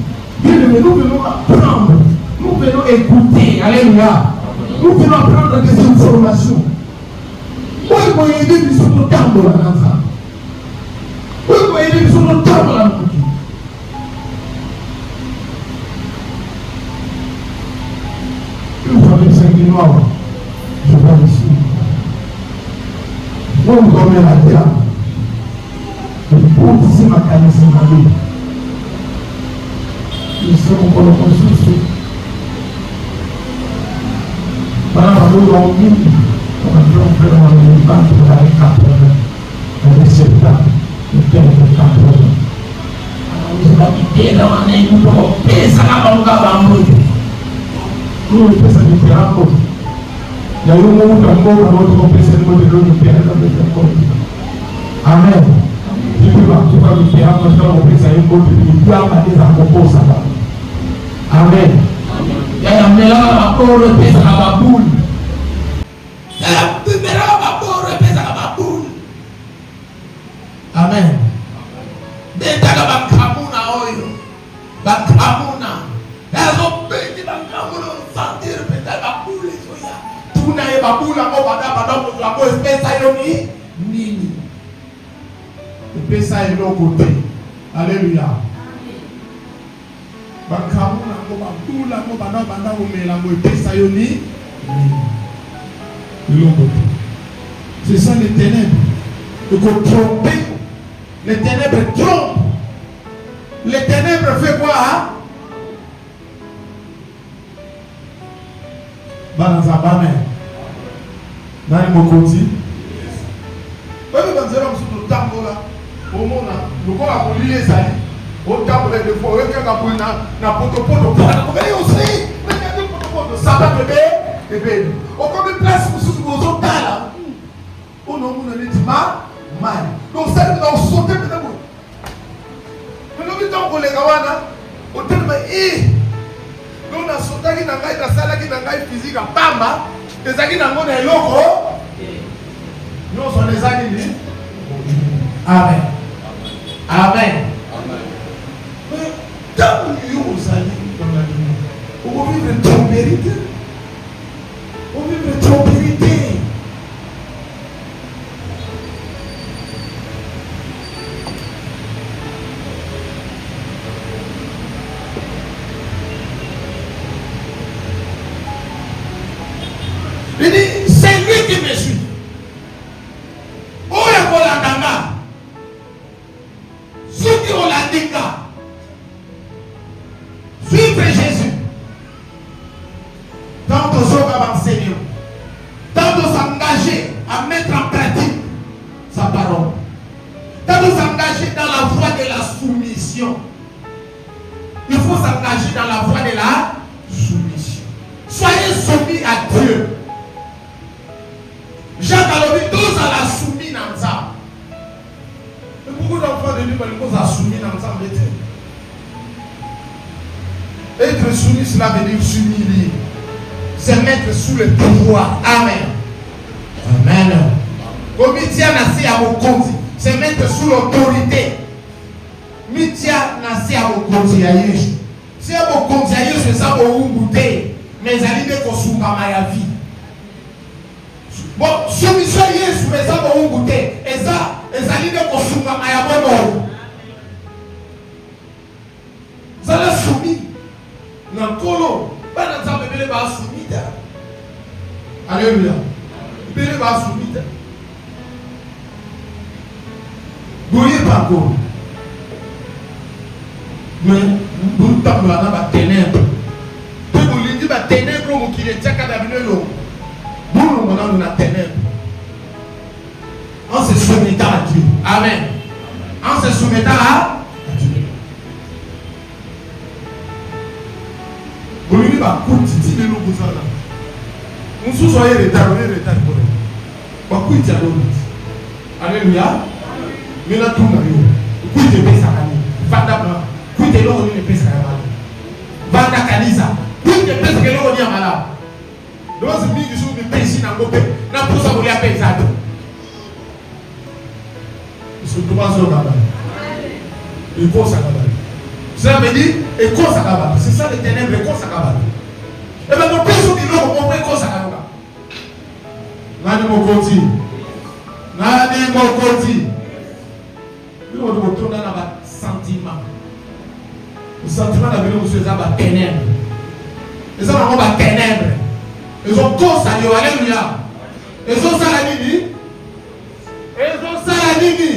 nous venons apprendre, nous venons écouter, alléluia. Nous venons apprendre des informations. Oui, vous voyez des sur le temple là, dans ça. Oui, vous voyez des sur le temple là, dans une fois avec 5 noirs, je vois ici. Moi, vous dormez la terre. Pour ici, ma canne, c'est ma vie. Ils sont encore le consul. Voilà, nous avons dit. On fait un banc pour aller 4 heures. On est 7 ans. On fait 4 heures. On a quitté là, on est une fois. Et ça va pas nous faire. Nous, on fait ça différemment. Il y a eu un moment où on fait ça de l'autre. Amen. Tu peux pas me faire parce qu'on fait ça une autre. Il y a pas des accompagnements ça va. Amen. Il y a un mélange à corps de pèse à la boule. Amen. Detaga bakamuna oyo. Bakamuna. Ezo beti bakamuna sentir peta bakule soya. Tuna e bakula mo bada mo la ko espesa yo ni nini. Espesa yo côté. Alléluia. Bakamuna mo bakula mo bada mo mela mo espesa yo ni nini. C'est ça les ténèbres. Il faut tromper. Les ténèbres trompent. Les ténèbres fait quoi? Banazabame. Nani Mokoti. Oui, mais dans le temps là, au monde là, nous avons appris les alliés. Au temps de fois, on a appris na potopoto. Regardez aussi. Regardez le potopoto. Ça va bébé. Au cours de place, vous vous autres là. On a dit mal. Donc ça nous a sauté maintenant. Mais nous avons dit les gawana, au terme nous on a sauté qui n'a pas été sala qui n'a pas été physique à Bamba, des amis n'a pas été loco. Nous sommes les amis. Amen. Amen. Mais tant que vous allez dans la vie, on va vivre trop vérité. On va vivre trop vérité. Il dit, c'est lui qui me suit. Oh, il y a agir dans la voie de la soumission. Soyez soumis à Dieu. Jacques a dit, tous à la soumis dans ça. Mais beaucoup d'enfants de Dieu, ils sont soumis dans ça. Être soumis, cela veut dire s'humilier. Se mettre sous le pouvoir. Amen. Amen. Comme il dit à mon compte, se mettre sous l'autorité. Mitia nasi à mon compte. Si à mon compte, c'est ça pour vous goûter. Mais ça dit que vous ma vie. Bon, soumission Yesu, mais ça pour vous goûter. Et ça dit que vous ma vie. Ça l'a soumis. Dans le colo, pas dans ça, mais il va soumis. Alléluia. Il va soumis. Vous voyez pas encore. Mais vous ne parlez pas de ténèbres. Vous voulez dire que ténèbres qui est tchaka d'abîmer l'eau. Vous nous demandez la ténèbre. En se soumettant à Dieu. Amen. En se soumettant à Dieu. Vous lui dites que vous avez l'eau pour ça. Nous soyez retard, pour vous. Vous avez l'eau. Alléluia. Mais là, tout le monde. Vous avez l'eau. Vous avez l'eau. Kuite leo ni pesa ya mali. Banda kanisa. Kuite pesa ke leo ni ya mala. Dozi mingi sio ni pesa na ngope. Na posa kulia pesa tu. Isso tu vas au baba. Il faut ça baba. Ça veut dire et quoi ça baba. C'est ça les ténèbres et quoi ça baba. Et ben mon père dit non, on peut quoi ça baba. Nani mo konti. Nani mo konti. Nous on doit tourner dans un sentiment. Le sentiment d'avenir, monsieur, c'est un ténèbre. Ils ont un ténèbre. Ils ont cause à Dieu. Alléluia. Ils ont ça la nini. Ils ont ça la nini.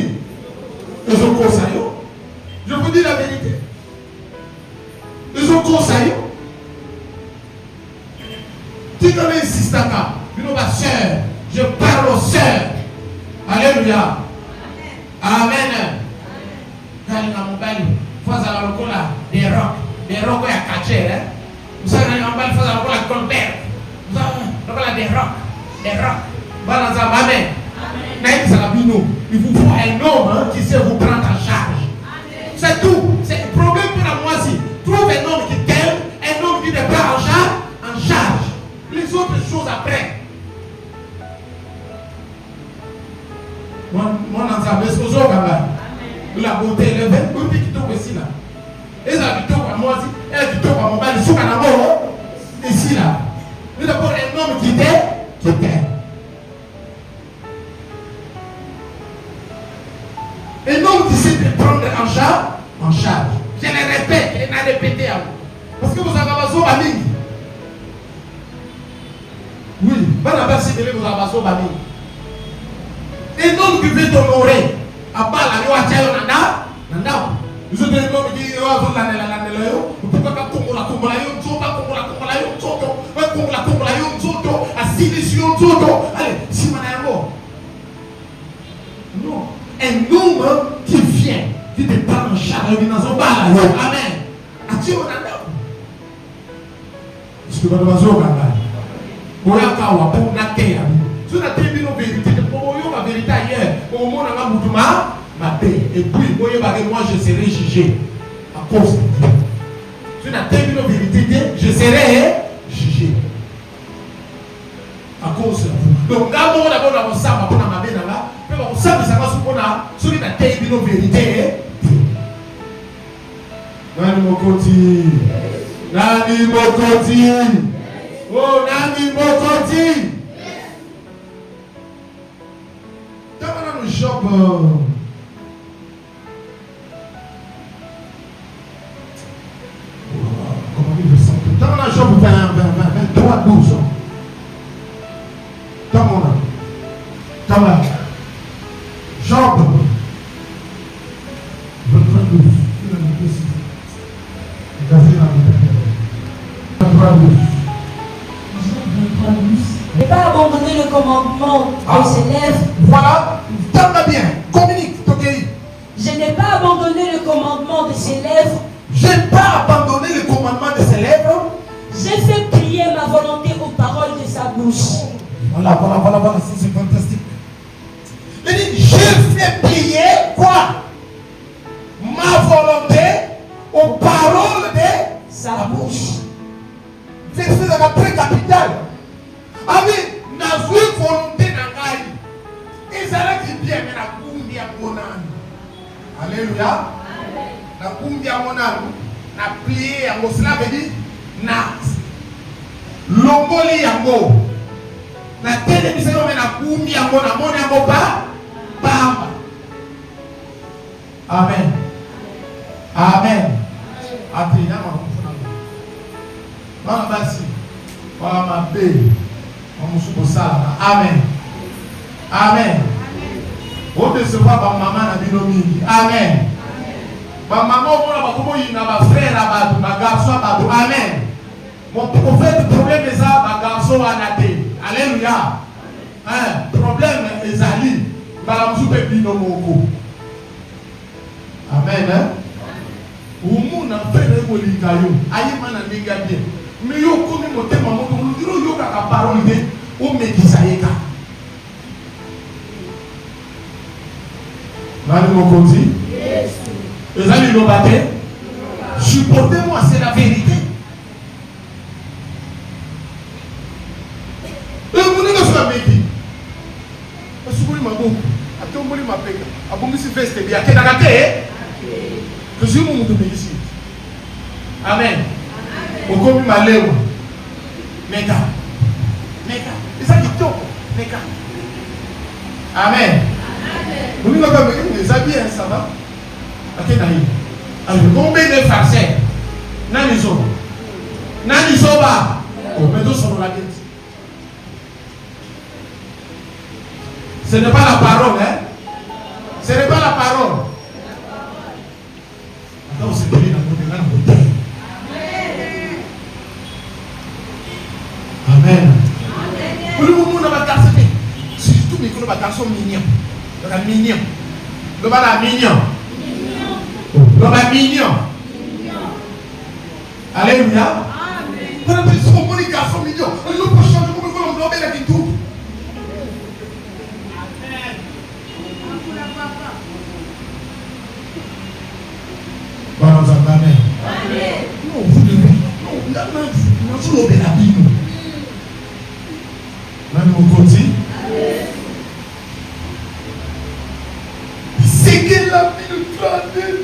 Ils ont cause à Dieu. Je vous dis la vérité. Ils ont cause à Dieu. Tu connais ici, Staka. Une ma soeur. Je parle aux soeurs. Alléluia. Amen. Quand il a mon bali. Faza lokola des rocs ya catcher hein. Vous savez on va faza lokola Colbert. Vous savez lokola des rocs. Voilà ça amen. Amen. Ça la bino. Il vous faut un homme qui sait vous prendre en charge. C'est tout. C'est le problème pour la moitié. Trouve un homme qui t'aime, un homme qui te prend en charge. Les autres choses après. Mon ensemble est ce la beauté, le vin, vous dites que ici là. Et ça dit à moi, elle dit à mon bal, sous un amour, ici là. Mais d'abord, un homme qui t'aime. Un homme qui sait te prendre en charge. Je le répète, et n'a répété à vous. Parce que vous avez besoin de famille. Oui, vous avez besoin de famille. Un homme qui veut t'honorer. Abala ni wachayo nanda uzo de no mi yo azo la yo utuka ka kongola yo nzoka kongola yo nzoto wa kongola yo nzoto asili yo nzoto allez si mana yango non un homme qui vient qui te prend en charge dans son bala yo amen atio nanda parce que ba bazo kanga boya ka wa pour na te ya tu na te bi no vérité pour yo la vérité hier au moment na mutuma ma paix. Et puis, moi je serai jugé à cause de Dieu. Tu n'as pas vu la vérité, je serai jugé à cause de vous. Donc, d'abord, on s'en va pour ma belle là. Puis, on s'en va pour celui qui n'a pas vu la vérité. Nani Mokoti. Nani Mokoti. Oh, Nani Mokoti. Dans le shop. Dans la Job 23, 12. Dans la Job 23, 12. Ne pas abandonner le commandement de ses lèvres. Voilà, donne-la bien, communique, Je n'ai pas abandonné le commandement de ses lèvres. Je n'ai pas abandonné le commandement J'ai fait plier ma volonté aux paroles de sa bouche. Voilà, ça c'est fantastique. Il dit, j'ai fait plier quoi? Ma volonté aux paroles de Sa bouche. C'est très capital. Amen. N'a vu volonté n'a et ça l'a dit bien, mais la kumbi à mon âme. Alléluia. La kumbi à mon âme. N'a plié à mon cela veut dire n'a longoli à mon. N'a télévisé mais n'a kumbi à mon âme pas. Bam. Amen. Amen. Amen. Voilà, merci. Voilà ma belle. Amen. Amen. On ne se voit pas maman na binomi. Amen. Ma maman on a comment il n'a pas frère là-bas, ma garçon là-bas. Amen. Mon prophète problème est ça, ma garçon a naté. Alléluia. Hein, problème est ali. Ba la musu binomo. Amen. Hein? Umu na frère ko likayo. Ayi mana ninga bien. Mais yo comme mo te maman ko diro yo ka parole de o me kisaika. Nani mo konzi? Yes. Ezali lo baté. Supportez-moi, c'est la vérité. Vous n'avez pas meki. Asubuli mabo. Atomboli mapeka. Abongisi veste bien. Kedakate. Que je vous montre ici. Amen. Okomi maleo. Meka. Et ça qui tombe. Meka. Amen. Vous n'avez pas meki. Les habits, ça va. Alors, combien de farceurs? Nani soba. Oh, mais tous sont la tête. Ce n'est pas la parole, hein? Ce n'est pas la parole. Attends, c'est bien dans le côté. Amen. Pour le moment, on va garder. Surtout, on va garder mignon. Mignon. On va la mignon. On va mignon. Alléluia. Pour le petit mon garçon mignon. On ne peut changer comme on veut la vie tout. Amen. Non, vous devez. Non, vous l'obéissez la Bible. Même au côté. C'est que la Bible traduit.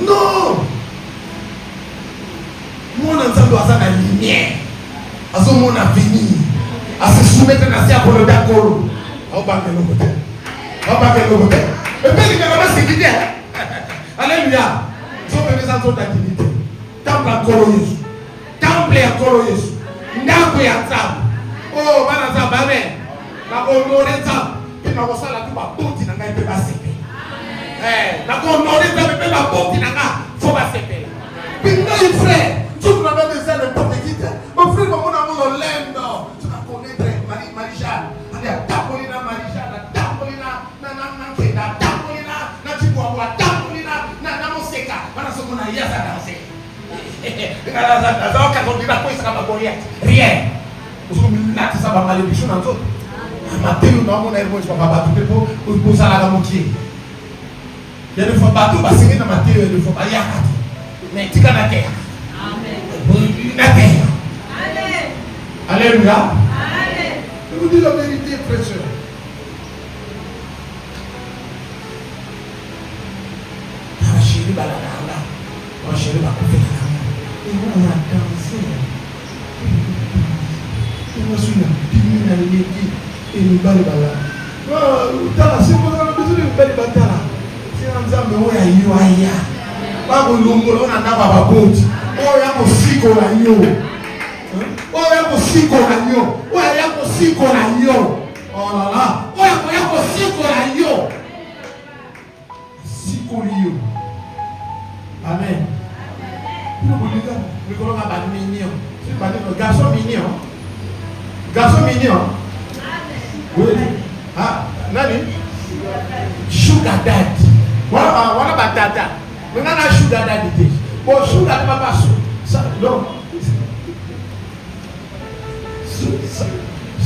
Non. Mon ensemble a la lumière. À son avenir. À se soumettre à la pour le d'accord. On va faire le côté. Et puis il y a la sécurité. Alléluia. Ils ont fait des autres activités. Temple à Coloyesu. Temple à Coloyesu. Ndakwe à Tam. Oh, Banasa Bamen. La honoré Tam. Et ma voix la tout va bouti n'a pas été passé. La honoré Tam et la bouti n'a pas faut passer. Puis nos frères, tout le monde est de porte qui. Mon frère, mon amour, l'aime. Tu vas connaître Marie-Jeanne. Elle a Tapolina Marie-Jeanne. Tapolina, Nana, Tapolina, Nachiboua, Tapolina, Nana Moseka. Voilà ce qu'on a hier à danser. Rien. Ça va malédiction dans tout. Matin, nous avons un héros, je ne vais pas battre pour ça la moitié. Il y a des fois bateau, parce que dans ma terre, il y a des fois pas yakat. Mais tu as la terre. Amen. La terre. Alléluia. Je vous dis la vérité, frère. Ma chérie, ma chérie, ma copine. On a dansé. On a su la pine à l'été et nous balles. Si vous avez besoin de belle bataille, c'est un exemple où il y a pas de longueur, on a pas de compte. Oh, il y a aussi qu'on a eu. Oh, il y a aussi qu'on a eu. Oh, il y a aussi qu'on a eu. Oh là là. Oh, il y a aussi qu'on a eu. Si qu'on a eu. Amen. Nous voulons avoir mignon. C'est pas dire garçon mignon. Garçon mignon. Oui. Ah, Nani? Sugar daddy. Voilà batata. Maintenant, on a chouda d'habiter. Bon, chouda ne va pas ça. Non.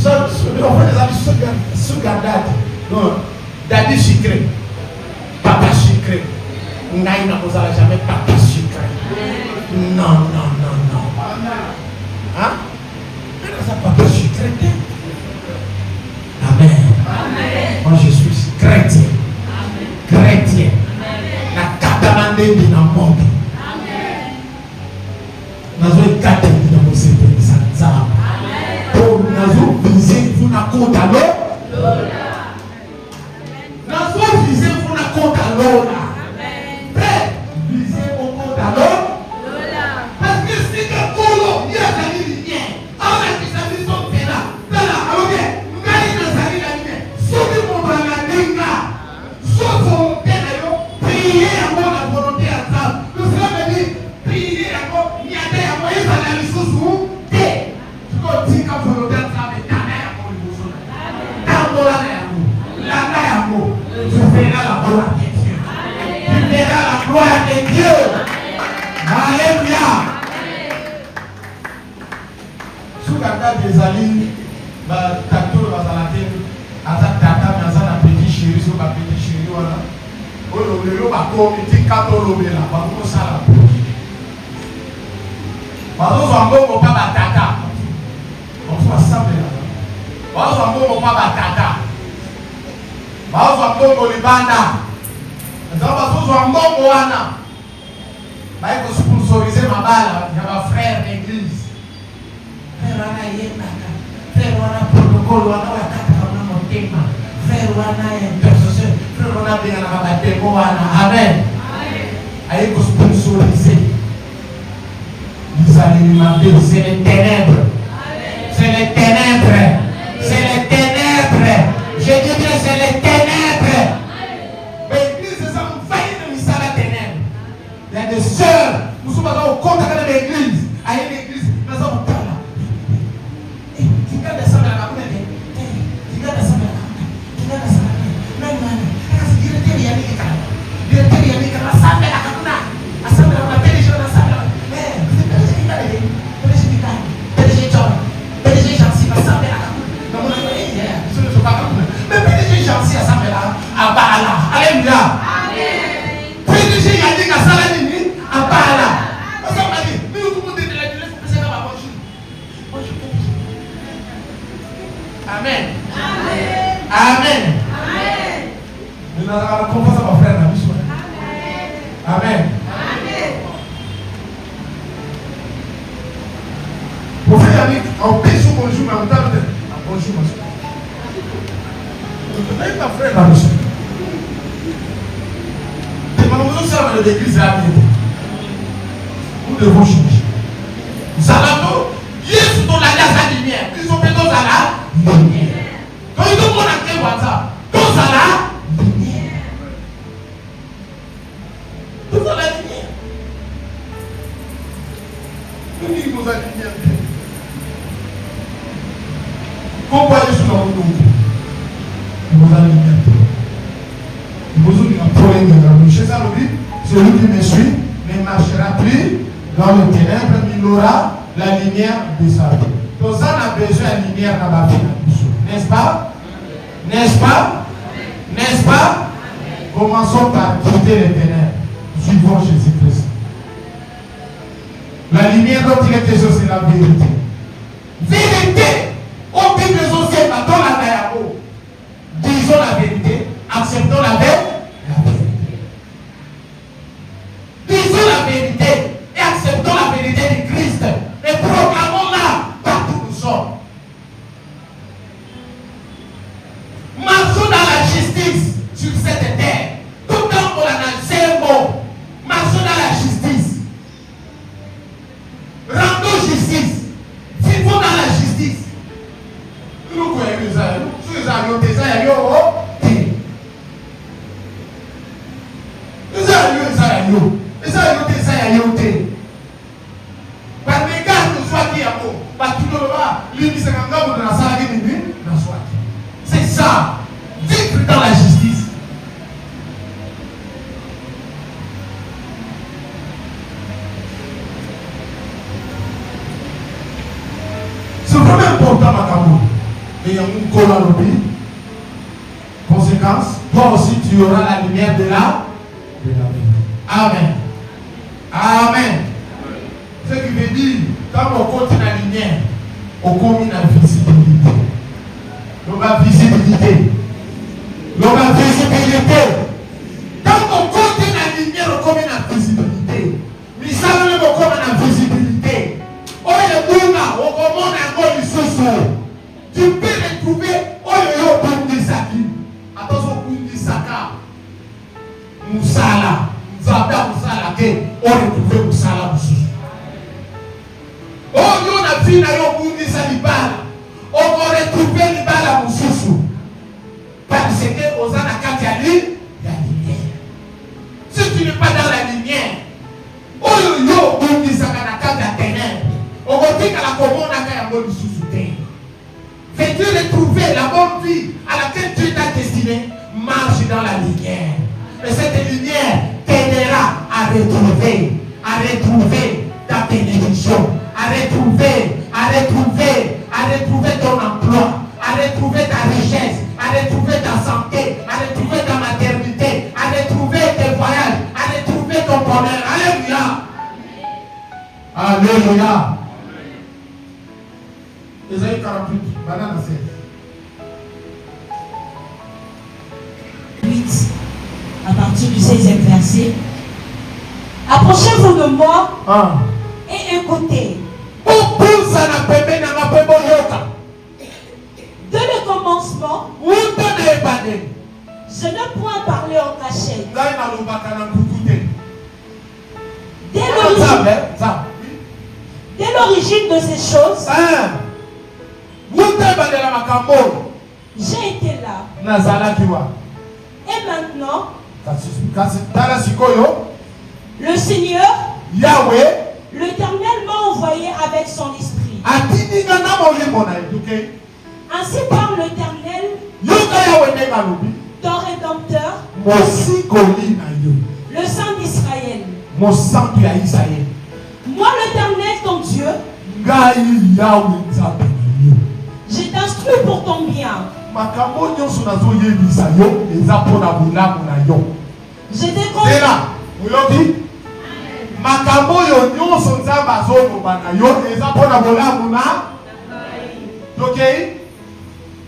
On fait des amis sous-gardade. Non. Daddy sucré. Papa sucré. Naïna, vous n'allez jamais papa sucré. Non. Hein? Ça papa sucré. Amen. Moi, je suis chrétien. Chrétien. La catamande de la mort. Nous avons gâté dans nos services. Pour nous viser, vous n'avez compte à l'eau. Nous avons visé, vous n'avez compte à l'eau. Prêt? Visez au compte à l'eau. Parce que si que pour l'eau, il y a des lignes. En fait, les amis sont là. Alors, prier à moi la volonté à ça. Le Seigneur me dit, prier à moi, il y a des moyens d'aller sous sous. Tu peux dire qu'à volonté à ça, mais t'en as à moi le besoin. T'en as à moi. Tu verras la gloire de Dieu. Tu verras la gloire de Dieu. Alléluia. Sous la table des alliés, tato le bazalaté, à tata, mais à la petite chérie, sur la petite chérie, voilà. Le bateau, il dit 14 là, bateau ça là. Bateau zambo pas batata. On va s'assembler là. Bateau zambo pas batata. Bateau zambo libanda. Bateau zambo wana. Bah il faut sponsoriser ma balle, il y a ma frère d'église. Frère wana yendaka. Frère wana protocole wana wakata wana motema. Frère wana intercession. Amen. Aïe, vous sponsorisez. Vous allez demander, c'est les ténèbres. C'est les ténèbres. C'est les ténèbres. Je dis bien, c'est les ténèbres. Mais l'église, c'est ça, vous faillez de misère la ténèbre. Il y a des sœurs, nous sommes au contact de l'église. Aïe, l'église, nous sommes au contact. Tu gardes ça dans la main. Tu gardes ça dans la main. Tu garde ça. Amen. Amen. Nous avons confiance à mon frère dans l'histoire. Amen. Pour faire avec un péché, bonjour, mais en même temps, bonjour, monsieur. Vous avez ma frère dans l'histoire. Demandons ça dans l'église là. Nous devons changer. Zalato, Yesu dans la lumière. Ils ont fait dans la lumière. Quand ils ont mon acte WhatsApp, dans la lumière. Dans la lumière. Nous disons nous la lumière. Comment Yesu dans le monde? Nous la lumière. Nous avons une problème dans le chez ça, celui qui me suit ne marchera plus dans le ténèbre, il aura la lumière de sa vie. Donc ça, on a besoin de lumière dans la vie. N'est-ce pas? N'est-ce pas? N'est-ce pas? Commençons par quitter les ténèbres. Suivons Jésus-Christ. La lumière dont il était chose, c'est la vérité. Vérité! Au Bible anciennes, dans la Bible, disons la vérité, acceptons la vérité. Disons la vérité et acceptons la vérité de Christ et proclamons-la partout où nous sommes. Marchons dans la justice sur cette terre. Tout le temps on a lancé un mot. Marchons dans la justice. Rendons justice. Vivons dans la justice. Nous connaissons ça. Nous avions des aïeux. Nous avions des aïeux. Les aïeux. Par les gars, nous soyons qui à vous. Par tout le monde, l'uni c'est un gars dans la salle de l'uni. C'est ça. Vivre dans la justice. Mais il y a une colonne. Conséquence, toi aussi tu auras la lumière de la vie. Amen. Amen. Ce qui veut dire, quand on continue la lumière, on commune la visibilité. Donc la visibilité. Donc la visibilité. Quand on continue la lumière, on commune la visibilité. Mais ça, on commune la visibilité. On est bon là, on commune encore les sous. Tu peux retrouver, on est au bout de ça. Attention, Kundi Saka, Moussala, Zabda Moussala, on retrouve Moussala Moussou. Oh, on a vu dans Kundi Salibala, on va retrouver Libala Moussou. Parce que aux Anaka Tiali, il y a lumière. Si tu n'es pas dans la lumière, oh, yo, Kundi Saka Naka la ténèbre, on va dire que la commune a fait un bon Moussou. Veux-tu retrouver la bonne vie à laquelle Dieu t'a destiné? Marche dans la lumière. Et cette lumière t'aidera à retrouver ta bénédiction, à retrouver ton emploi, à retrouver ta richesse, à retrouver ta santé, à retrouver ta maternité, à retrouver tes voyages, à retrouver ton bonheur. Alléluia. Alléluia. Ésaïe 48, banane 16. 8, à partir du 16e verset. Approchez-vous de moi et écoutez. Dès le commencement, je ne point parler en cachette. Dès l'origine de ces choses, j'ai été là. Et maintenant, le Seigneur, Yahweh, l'Éternel m'a envoyé avec son esprit. Ainsi parle l'Éternel, ton Rédempteur, le Saint d'Israël. Moi, l'Éternel, ton Dieu, je t'instruis pour ton bien. Je t'ai conduit.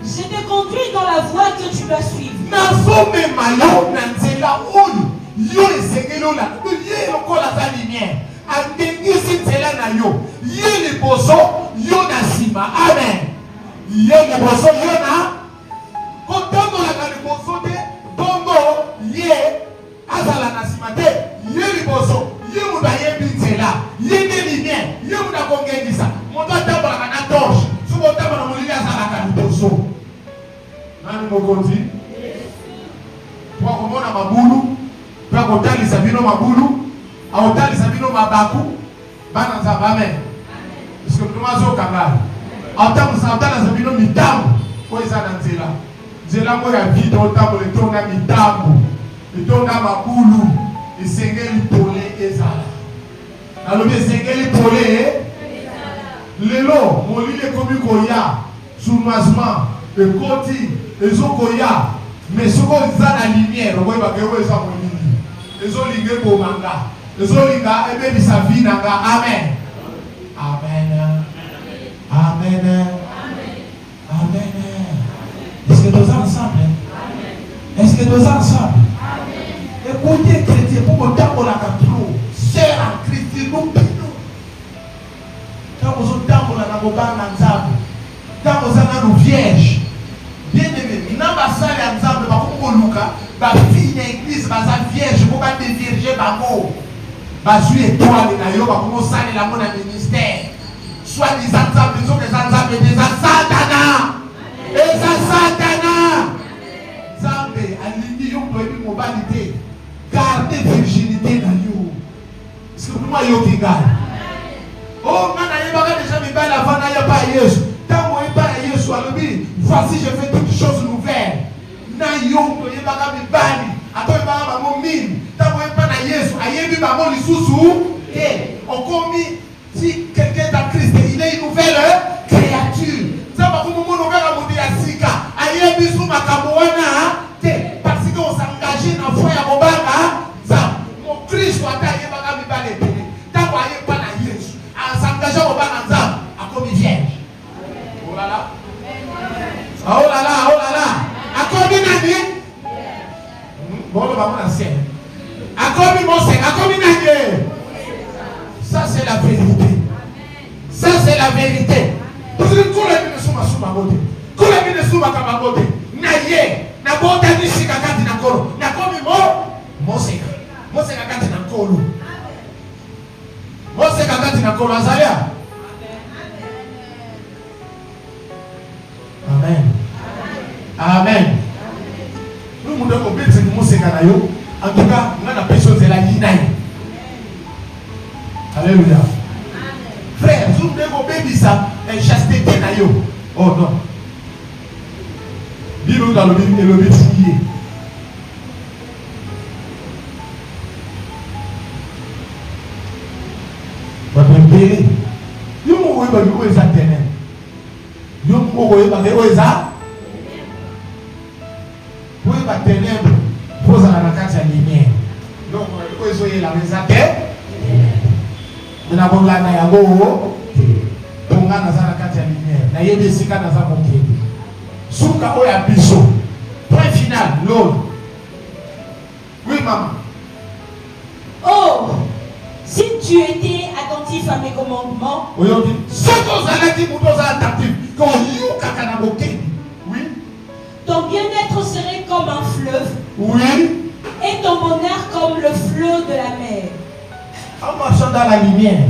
Je t'ai conduit dans la voie que tu dois suivre. Lelo, molile komi koya, sournoisement, ekoti, ezokoya, mais ce qu'on a la lumière, on voit que vous êtes en ligne. Les autres lignes pour manga, les autres lignes, et bien sa vie nanga. Amen. Amen. Amen. Amen. Est-ce que nous sommes ensemble? Est-ce que nous sommes ensemble? Écoutez, chrétien, pour que temps on a trop, cher en Christ, nous payons. Quand vous êtes dans la quand vous êtes dans vierge, bien aimé, n'ambassade ensemble, pas comme Luca, la fille d'église, la vierge, pour pas dévierger, pas mot. Basu étoile, na yo, pas comme ça, la mon ministère. Soit des ensembles, des ensembles, des satana. Et ça satana. Zambé, aligné, yo, pour une mobilité. Gardez virginité dans yo. C'est que moi, yo qui garde. Oh, man, il va déjà me battre avant d'aller pas Jésus. Tant qu'on est pas Jésus, alors voici, je fais toutes choses nouvelles. Nayo, il va me battre. Attends, il va me mine. Tant qu'on est pas Jésus, aïe, il va me sous. Et on commis, si quelqu'un est en Christ, il est une nouvelle créature. Ça va vous me nouvelle à vous dire, suma bote. Kola mine suma kama bote. Na ye, na bota nisi kakati na kolo. Na komi Moseka. Moseka kati na kolo. Moseka kati na kolo. Azalia. Amen. Amen. Nous nous devons bien dire que Moseka na yo. En tout cas, on a personne de la yinaï. Alléluia. Frère, vous devez bien ça. Et chasteté na yo. Oh non. Bible dans le Bible et le Bible fouillé. Bapembele. Yo mo woy ba yo eza tenen. Yo mo woy ba yo eza. Woy ba tenen. Posa na kati ya lumière. Donc yo ezo ye la eza te. Na bonga na yango. Bonga na za na kati ya lumière. Na yebe sika na za mokende. Souka oya biso. Point final, l'eau. Oui, maman. Oh, si tu étais attentif à mes commandements, Oui. ton bien-être serait comme un fleuve Oui. et ton bonheur comme le flot de la mer. En marchant dans la lumière,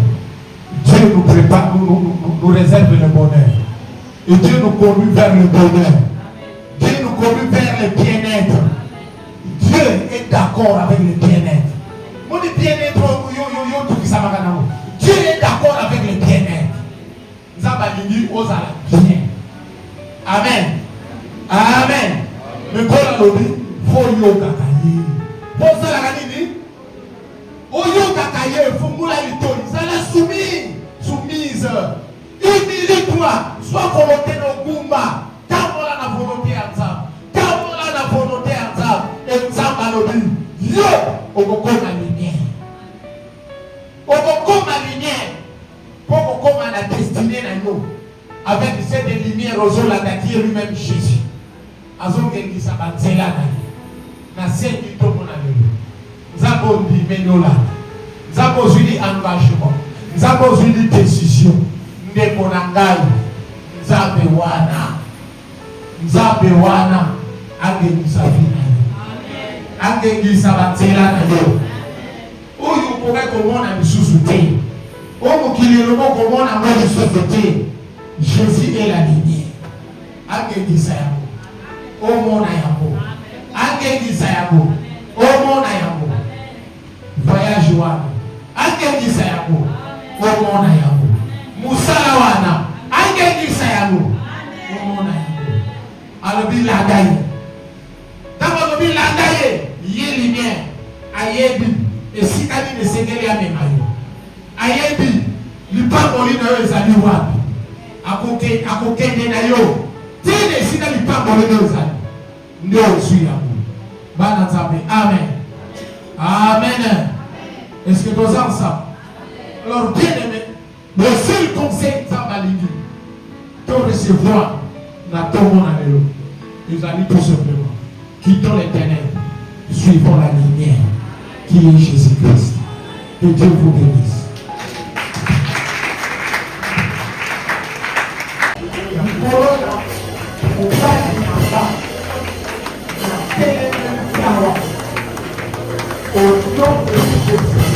Dieu nous prépare, nous réserve le bonheur. Et Dieu nous conduit vers le bonheur. Dieu nous conduit vers le bien-être. Dieu est d'accord avec le bien-être. Mon bien-être, Dieu est d'accord avec le bien-être. Nous avons dit aux bien. Amen. Amen. Mais quand on a dit, il faut yoga kaye. Pour ça, la ganini, au yoga kaye, il faut moula l'itoni. Ça la soumise. Humilie-toi. Sois volonté de Gumba. Tamola na volonté en ça. Tamola na volonté en ça. Et ça m'a dit, yo, on va comme la lumière. On va comme la lumière. Pour comme la destinée na nous. Avec cette lumière, aux la dati lui-même Jésus. Azon qui s'abattela na. Na c'est du tout mon ami. Nous avons dit menola. Nous avons eu engagement. Nous avons eu décision. Ndeko na ngai. Nzabe wana angengisa vina. Angengisa batela na yo. Oyo poka komona bisusu te. Omo kilelo komona mo bisusu te. Jésus est la lumière. Angengisa yako. Omo na yako. Angengisa yako. Omo na yako. Voyage wana. Angengisa yako. Omo na yako. Musala wana. Angengisa yako. Alobi landaye. D'abord alobi landaye. Yé lumière. Ayebi. Et si kani ne segeli ya memayo. Ayebi. Lipamboli na yo ezali wapi. Akokende na yo. Tine si na lipamboli na yo ezali. Ndio osu yango. Bana nzambe. Amen. Amen. Est-ce que nous sommes ensemble? Alors bien aimé. Le seul conseil nzambe alingi. De recevoir la tombe à l'élo. Ils ont dit tout simplement, quittons les ténèbres, suivons la lumière qui est Jésus-Christ. Que Dieu vous bénisse. Au nom de Jésus.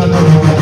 Father,